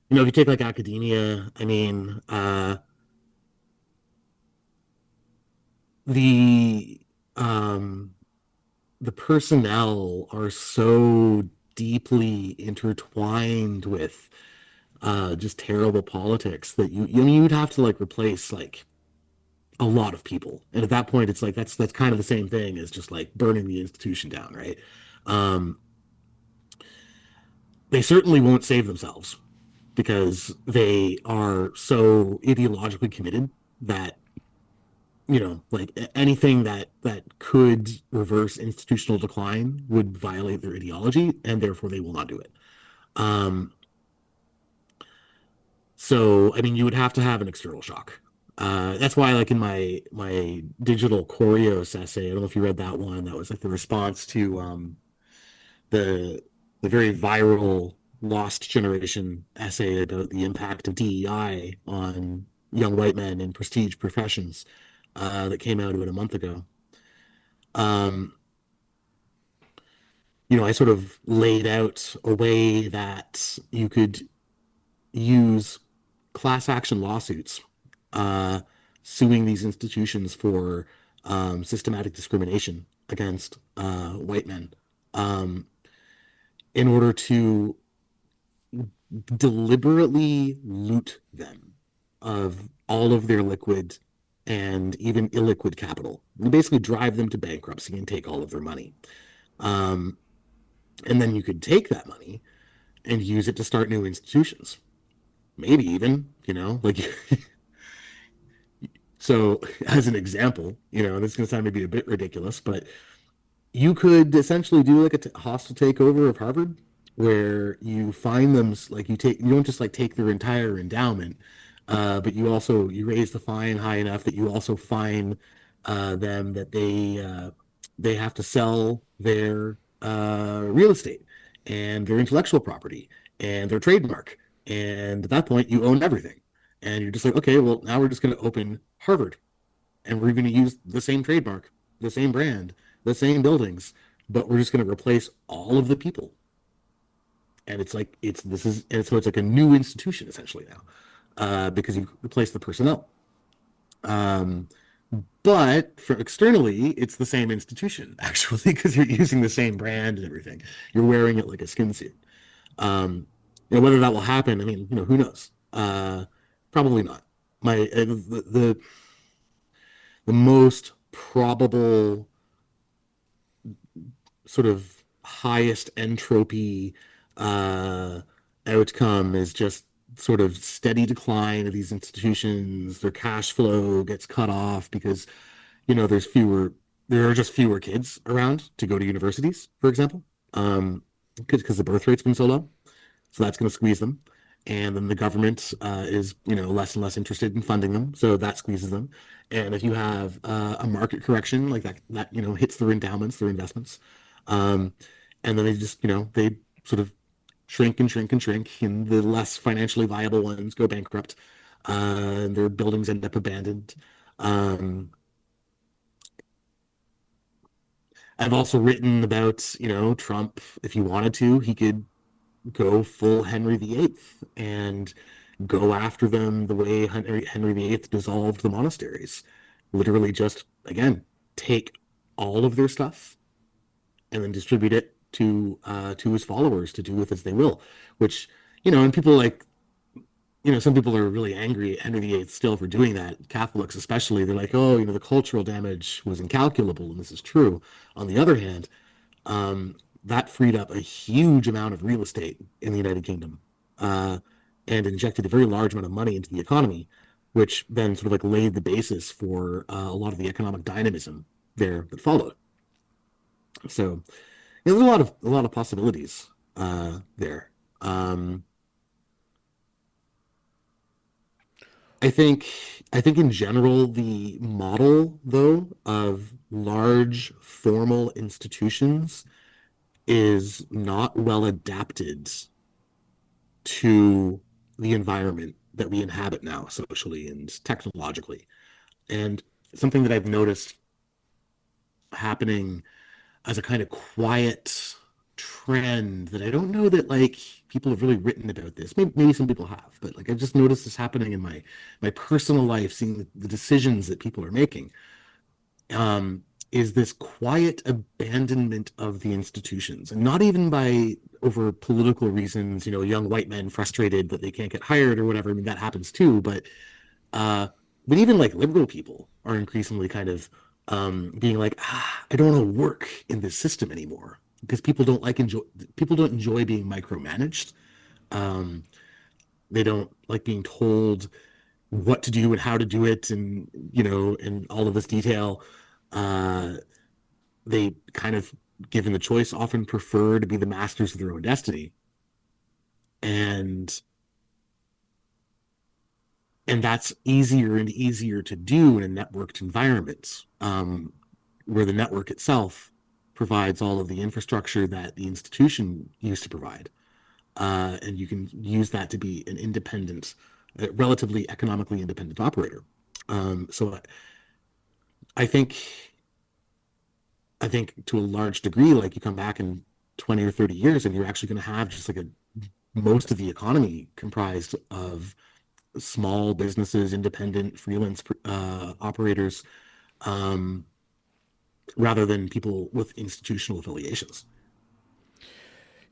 Speaker 2: you take like academia, I mean, the um the personnel are so deeply intertwined with just terrible politics that I mean, you'd have to like replace like a lot of people. And at that point, it's like that's kind of the same thing as just like burning the institution down, right? Um, they certainly won't save themselves because they are so ideologically committed that like anything that could reverse institutional decline would violate their ideology, and therefore they will not do it. Um, so I mean, you would have to have an external shock. That's why, like in my digital Choreos essay, I don't know if you read that one. That was like the response to the the very viral Lost Generation essay about the impact of DEI on young white men in prestige professions that came out about a month ago. Um, I sort of laid out a way that you could use class action lawsuits uh, suing these institutions for systematic discrimination against white men um, in order to deliberately loot them of all of their liquid and even illiquid capital. You basically drive them to bankruptcy and take all of their money. Um, and then you could take that money and use it to start new institutions. Maybe even, like so as an example, this is going to sound maybe a bit ridiculous, but you could essentially do like a hostile takeover of Harvard where you find them like you don't just like take their entire endowment, but you raise the fine high enough that you also fine them that they have to sell their real estate and their intellectual property and their trademark. And at that point, you own everything. And you're just like, okay, well, now we're just going to open Harvard and we're going to use the same trademark, the same brand, the same buildings, but we're just going to replace all of the people. And it's like so it's like a new institution essentially now, because you replace the personnel. Um, but for externally, it's the same institution actually because you're using the same brand and everything. You're wearing it like a skin suit. Whether that will happen, I mean, who knows? Probably not. The most probable sort of highest entropy uh, outcome is just sort of steady decline of these institutions. Their cash flow gets cut off because there are just fewer kids around to go to universities, for example, because the birth rate's been so low. So that's going to squeeze them. And then the government is, less and less interested in funding them, so that squeezes them. And if you have a market correction like that hits their endowments, their investments, um, and then they sort of shrink and shrink and shrink, and the less financially viable ones go bankrupt, and their buildings end up abandoned. Um, I've also written about, Trump. If he wanted to, he could go full Henry VIII and go after them the way Henry VIII dissolved the monasteries. Literally just, again, take all of their stuff and then distribute it to his followers to do with as they will. Which, and people like, some people are really angry at Henry VIII still for doing that. Catholics especially, they're like, oh, the cultural damage was incalculable, and this is true. On the other hand, um, that freed up a huge amount of real estate in the United Kingdom, uh, and injected a very large amount of money into the economy, which then sort of like laid the basis for a lot of the economic dynamism there that followed. So there's a lot of possibilities there. Um, I think I think in general the model though of large formal institutions is not well adapted to the environment that we inhabit now, socially and technologically. And something that I've noticed happening as a kind of quiet trend that I don't know that like people have really written about this. Maybe some people have, but like I've just noticed this happening in my personal life, seeing the decisions that people are making. Is this quiet abandonment of the institutions, and not even by over political reasons, young white men frustrated that they can't get hired or whatever. I mean, that happens too, uh, but even like liberal people are increasingly kind of being like, I don't want to work in this system anymore because people don't enjoy being micromanaged. Um, they don't like being told what to do and how to do it, and in all of this detail. Uh, they kind of, given the choice, often prefer to be the masters of their own destiny, and that's easier and easier to do in a networked environment, where the network itself provides all of the infrastructure that the institution used to provide, and you can use that to be an independent, relatively economically independent operator. So I think I think to a large degree, like you come back in 20 or 30 years and you're actually going to have just like a most of the economy comprised of small businesses, independent freelance operators, um, rather than people with institutional affiliations.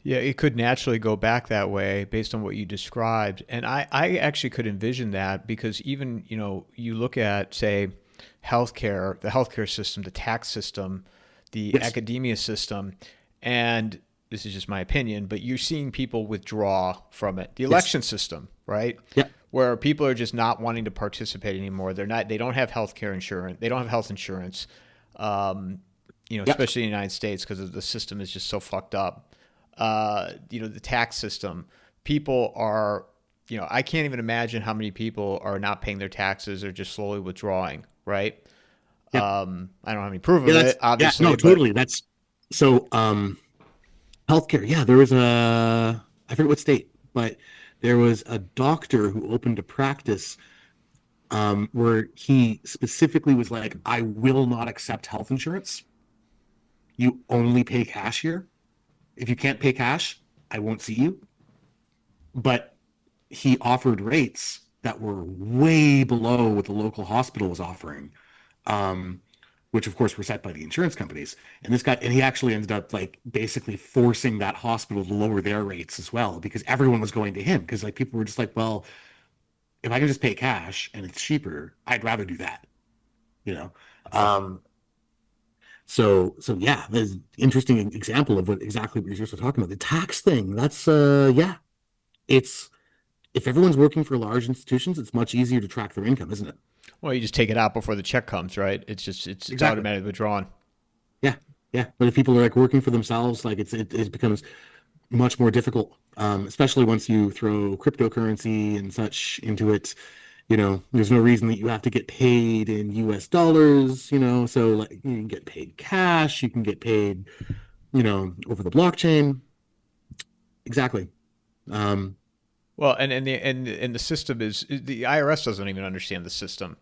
Speaker 1: Yeah, it could naturally go back that way based on what you described. And I actually could envision that because even, you look at, say, healthcare, the healthcare system, the tax system, the
Speaker 2: Yes.
Speaker 1: academia system, and this is just my opinion, but you're seeing people withdraw from it. The
Speaker 2: Yes.
Speaker 1: election system, right?
Speaker 2: Yeah.
Speaker 1: Where people are just not wanting to participate anymore. They don't have healthcare insurance. They don't have health insurance. Um,
Speaker 2: Yeah.
Speaker 1: especially in the United States because the system is just so fucked up. The tax system. People are, I can't even imagine how many people are not paying their taxes or just slowly withdrawing, right?
Speaker 2: Yeah.
Speaker 1: I don't have any proof
Speaker 2: Yeah.
Speaker 1: of it,
Speaker 2: Yeah. No,
Speaker 1: obviously, but
Speaker 2: totally. That's so. Healthcare. Yeah, there was I forget what state, but there was a doctor who opened a practice, where he specifically was like, I will not accept health insurance. You only pay cash here. If you can't pay cash, I won't see you. But he offered rates that were way below what the local hospital was offering, um, which of course were set by the insurance companies. And he actually ended up like basically forcing that hospital to lower their rates as well because everyone was going to him because like people were just like, well, if I can just pay cash and it's cheaper, I'd rather do that, you know. Um, so yeah, there's an interesting example of exactly what you're just talking about. The tax thing. That's yeah, it's if everyone's working for large institutions, it's much easier to track their income, isn't it?
Speaker 1: well, you just take it out before the check comes, right? It's
Speaker 2: Exactly.
Speaker 1: automatically withdrawn.
Speaker 2: Yeah, yeah. But if people are like working for themselves, like it becomes much more difficult, especially once you throw cryptocurrency and such into it. There's no reason that you have to get paid in US dollars, so like you can get paid cash, you can get paid, over the blockchain. Exactly. Um,
Speaker 1: Well, and the system is the IRS doesn't even understand the system.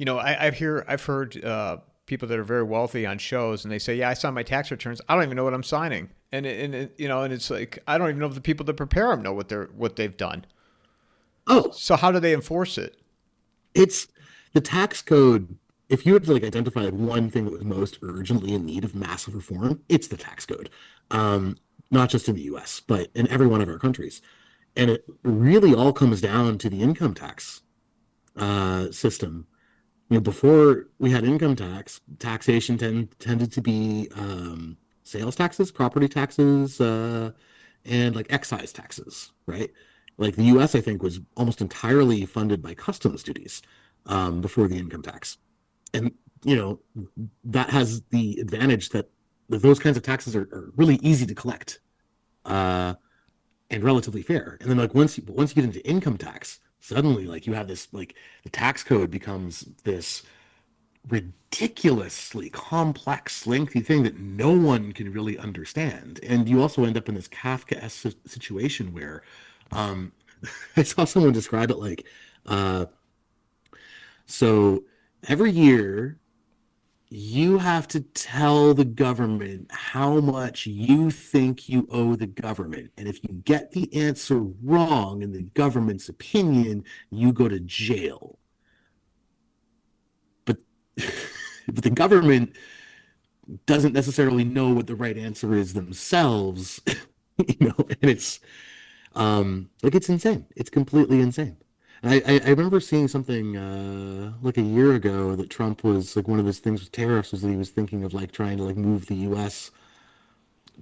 Speaker 1: I've heard people that are very wealthy on shows, and they say, "Yeah, I signed my tax returns. I don't even know what I'm signing." And it's like I don't even know if the people that prepare them know what they've done.
Speaker 2: oh,
Speaker 1: So how do they enforce it?
Speaker 2: it's the tax code. If you had to like identify like one thing that was most urgently in need of massive reform, it's the tax code. Um, Not just in the US, but in every one of our countries. And it really all comes down to the income tax system. Before we had income taxation tended to be sales taxes, property taxes, and like excise taxes, right? Like the U.S., I think, was almost entirely funded by customs duties before the income tax, and you know that has the advantage that those kinds of taxes are really easy to collect uh, and relatively fair. And then like once you get into income tax, suddenly like you have this like the tax code becomes this ridiculously complex, lengthy thing that no one can really understand. And you also end up in this Kafka-esque situation where um, I saw someone describe it like, uh, so every year you have to tell the government how much you think you owe the government. And if you get the answer wrong in the government's opinion, you go to jail. But but the government doesn't necessarily know what the right answer is themselves, and like it's insane. It's completely insane. And I remember seeing something like a year ago that Trump was like one of his things with tariffs was that he was thinking of like trying to like move the US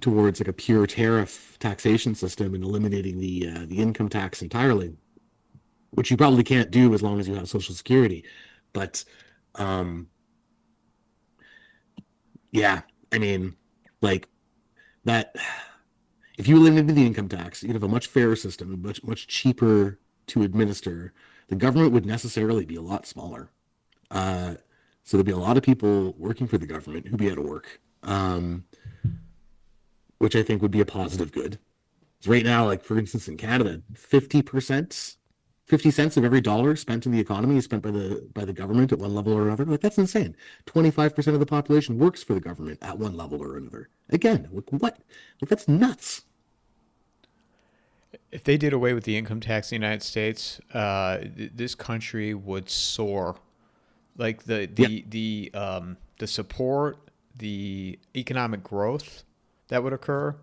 Speaker 2: towards like a pure tariff taxation system and eliminating the income tax entirely, which you probably can't do as long as you have Social Security. But um yeah, I mean, like that if you eliminated the income tax, you'd have a much fairer system, much cheaper to administer. The government would necessarily be a lot smaller. Uh, so there'd be a lot of people working for the government who'd be out of work, which I think would be a positive good. So right now, like for instance, in Canada, 50%, 50 cents of every dollar spent in the economy is spent by the government at one level or another. Like that's insane. 25% of the population works for the government at one level or another. Again, like what? Like that's nuts.
Speaker 1: If they did away with the income tax in the United States, this country would soar. Like
Speaker 2: Yeah.
Speaker 1: the support, the economic growth that would occur.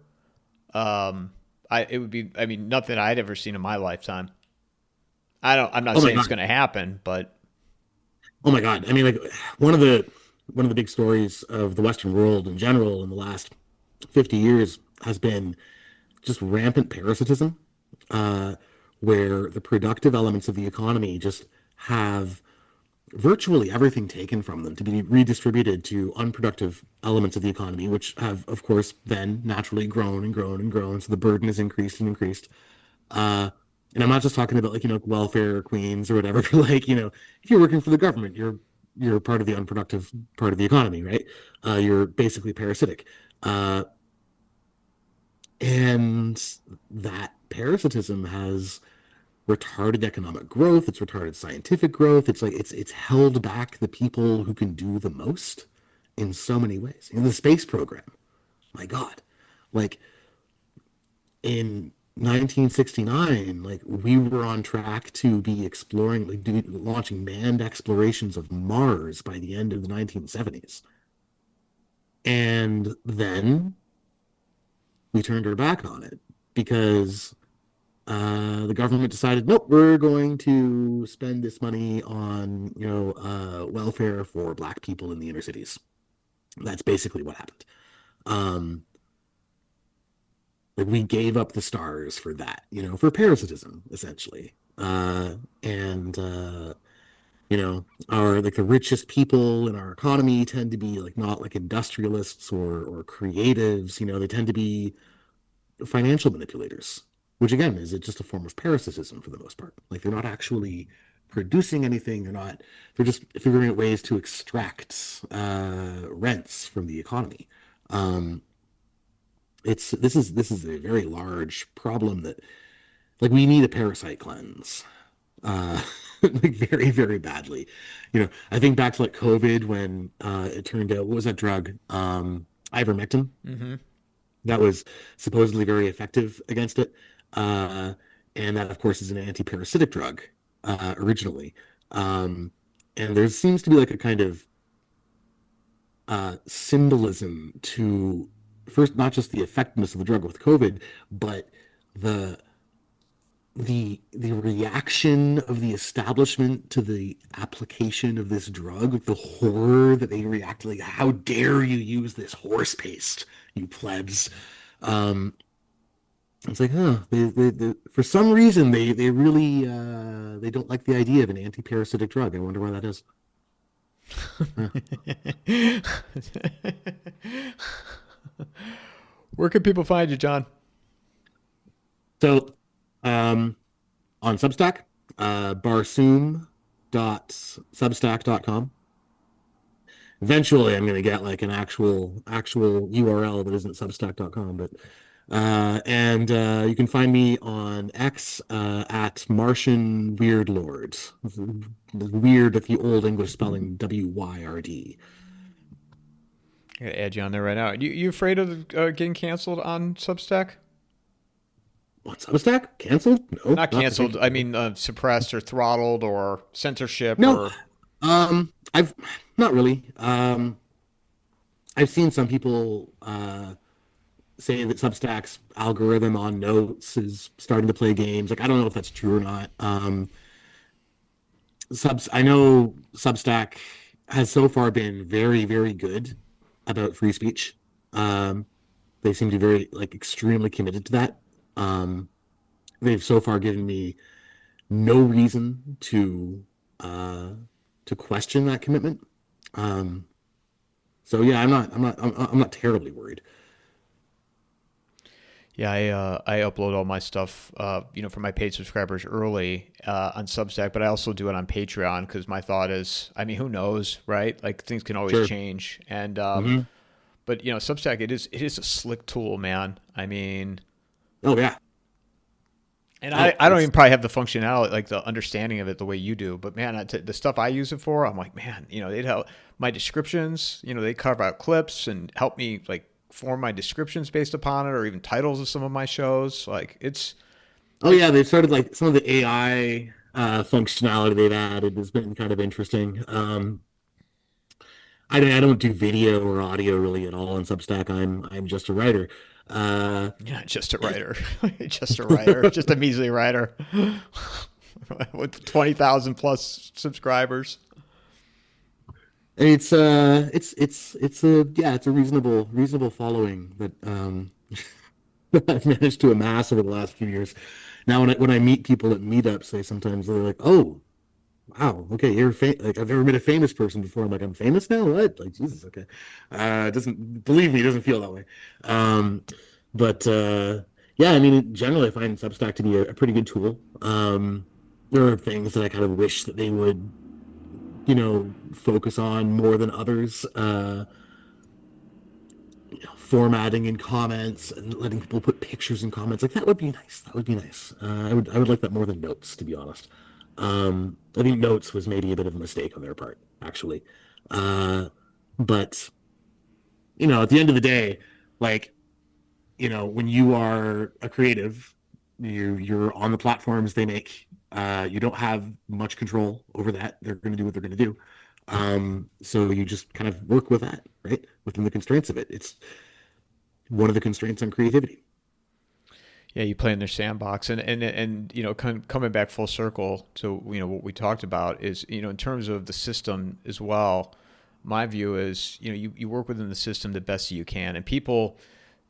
Speaker 1: It would be. I mean, nothing I'd ever seen in my lifetime. I'm not
Speaker 2: Oh my
Speaker 1: saying it's
Speaker 2: God.
Speaker 1: going to happen, but
Speaker 2: Oh my God. I mean, like one of the one of the big stories of the Western world in general in the last 50 years has been just rampant parasitism, uh, where the productive elements of the economy just have virtually everything taken from them to be redistributed to unproductive elements of the economy, which have, of course, then naturally grown and grown and grown. So the burden has increased and increased. Uh, and I'm not just talking about like, welfare queens or whatever. Like, if you're working for the government, you're part of the unproductive part of the economy, right? You're basically parasitic. Uh, and that parasitism has retarded economic growth. It's retarded scientific growth. It's like it's held back the people who can do the most in so many ways. In the space program, my God, like in 1969, like we were on track to be exploring, like launching manned explorations of Mars by the end of the 1970s. And then we turned our back on it because the government decided, nope, we're going to spend this money on, welfare for Black people in the inner cities. That's basically what happened. Um, like we gave up the stars for that, for parasitism, essentially. And our like the richest people in our economy tend to be like not like industrialists or creatives. They tend to be financial manipulators, which again is just a form of parasitism for the most part. Like they're not actually producing anything. They're just figuring out ways to extract rents from the economy. Um, this is a very large problem that like we need a parasite cleanse. Uh, like very, very badly. I think back to like COVID when it turned out, what was that drug? Ivermectin.
Speaker 1: hmm
Speaker 2: That was supposedly very effective against it. Uh, and that, of course, is an anti-parasitic drug originally. Um, and there seems to be like a kind of symbolism to first, not just the effectiveness of the drug with COVID, but the the reaction of the establishment to the application of this drug, like the horror that they react like, how dare you use this horse paste, you plebs. Um, it's like, huh, for some reason they really they don't like the idea of an anti-parasitic drug. I wonder why that is. Huh.
Speaker 1: Where can people find you, John?
Speaker 2: So, um, on Substack, barsoom.substack.com. eventually I'm going to get like an actual URL that isn't substack.com, but and you can find me on X at Martian Weird Lord. Weird with the old English spelling WYRD.
Speaker 1: I gotta add you on there right now. You afraid of getting canceled on Substack?
Speaker 2: On Substack? Canceled? No,
Speaker 1: Not
Speaker 2: not that I
Speaker 1: canceled.
Speaker 2: can
Speaker 1: I
Speaker 2: think of.
Speaker 1: mean, throttled or throttled or censorship
Speaker 2: No,
Speaker 1: or
Speaker 2: I've not really. I've seen some people say that Substack's algorithm on notes is starting to play games. Like I don't know if that's true or not. I know Substack has so far been very, very good about free speech. Um, they seem to be very like extremely committed to that. Um, they've so far given me no reason uh, to question that commitment. Um, so yeah, I'm not terribly worried.
Speaker 1: yeah, I upload all my stuff, for my paid subscribers early on Substack, but I also do it on Patreon because my thought is, I mean, who knows, right? Like things can always
Speaker 2: Sure.
Speaker 1: change, and
Speaker 2: Hmm.
Speaker 1: but Substack it is a slick tool, man. I mean,
Speaker 2: Oh yeah.
Speaker 1: and I,
Speaker 2: Oh,
Speaker 1: I don't even
Speaker 2: it's
Speaker 1: probably have the functionality, like the understanding of it the way you do, but man, the stuff I use it for, I'm like, man, they'd help my descriptions, they carve out clips and help me like form my descriptions based upon it, or even titles of some of my shows. Like
Speaker 2: oh
Speaker 1: it's
Speaker 2: yeah, they've started like some of the AI functionality they've added has been kind of interesting. I don't do video or audio really at all on Substack. I'm just a writer. Uh,
Speaker 1: not just a writer, just a writer, just a measly writer with 20,000 plus subscribers.
Speaker 2: it's a yeah, it's a reasonable following that that I've managed to amass over the last few years. Now when I meet people at meetups, they sometimes they're like, "Oh, wow, okay, like I've never met a famous person before." I'm like, "I'm famous now? What?" Like, Jesus, okay. It doesn't believe me, it doesn't feel that way. Um, but yeah, I mean, generally, I find Substack to be a pretty good tool. There are things that I kind of wish that they would, focus on more than others. Formatting in comments and letting people put pictures in comments like that would be nice. That would be nice. I would like that more than notes, to be honest. I think notes was maybe a bit of a mistake on their part, actually. But at the end of the day, like when you are a creative, you're on the platforms they make. You don't have much control over that. They're going to do what they're going to do. So you just kind of work with that, right? Within the constraints of it. It's one of the constraints on creativity.
Speaker 1: Yeah, you play in their sandbox, and coming back full circle to what we talked about is in terms of the system as well. My view is you work within the system the best that you can, and people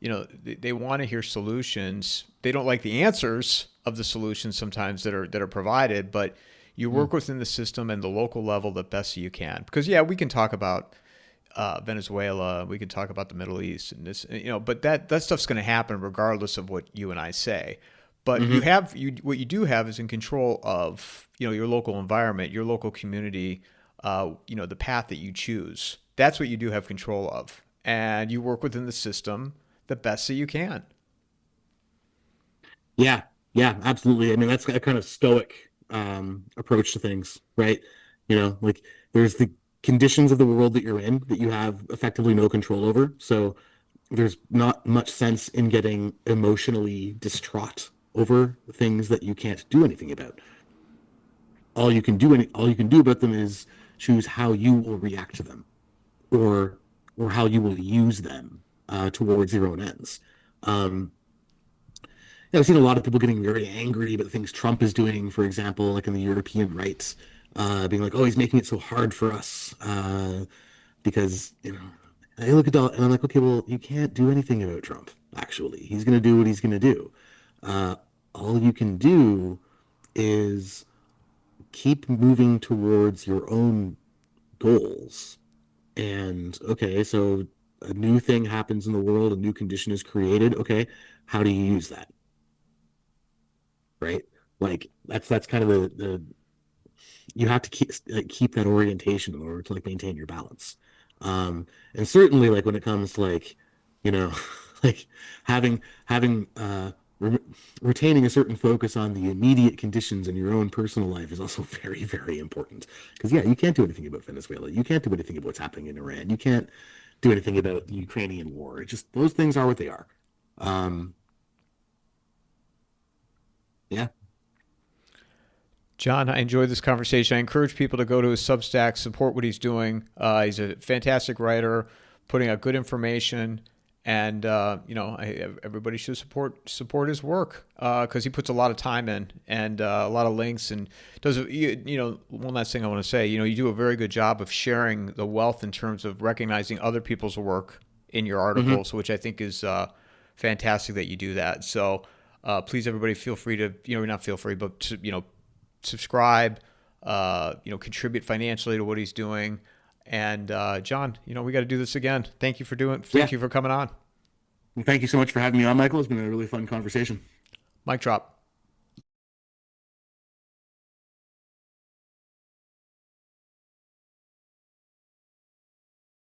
Speaker 1: they want to hear solutions. They don't like the answers of the solutions sometimes that are provided, but you
Speaker 2: Mm.
Speaker 1: work within the system and the local level the best that you can. Because yeah, we can talk about Venezuela. We could talk about the Middle East and this, but that stuff's going to happen regardless of what you and I say. But
Speaker 2: Hmm.
Speaker 1: what you do have is in control of your local environment, your local community, the path that you choose. That's what you do have control of, and you work within the system the best that you can.
Speaker 2: Yeah, yeah, absolutely. I mean, that's a kind of stoic approach to things, right? Like there's the conditions of the world that you're in that you have effectively no control over. So there's not much sense in getting emotionally distraught over things that you can't do anything about. All you can do about them is choose how you will react to them, or how you will use them towards your own ends. Um, I've seen a lot of people getting very angry about the things Trump is doing, for example, like in the European rights, being like, "Oh, he's making it so hard for us," because I look at that and I'm like, "Okay, well, you can't do anything about Trump. Actually, he's going to do what he's going to do. Uh, all you can do is keep moving towards your own goals. And okay, so a new thing happens in the world, a new condition is created. Okay, how do you use that?" Right? Like that's kind of the you have to keep that orientation in order to like maintain your balance. And certainly like when it comes to like, you know, like having re retaining a certain focus on the immediate conditions in your own personal life is also very, very important. Because yeah, you can't do anything about Venezuela. You can't do anything about what's happening in Iran. You can't do anything about the Ukrainian war. It just those things are what they are. Um, yeah.
Speaker 1: John, I enjoyed this conversation. I encourage people to go to his Substack, support what he's doing. He's a fantastic writer, putting out good information, and everybody should support his work because he puts a lot of time in and a lot of links and does. One last thing I want to say. You do a very good job of sharing the wealth in terms of recognizing other people's work in your
Speaker 2: Hmm.
Speaker 1: articles, which I think is fantastic that you do that. So please, everybody, feel free to not feel free, but to, subscribe, contribute financially to what he's doing. And John, we got to do this again.
Speaker 2: Yeah.
Speaker 1: Thank you for coming on.
Speaker 2: Thank you so much for having me on, Michael. It's been a really fun conversation.
Speaker 1: Mic drop.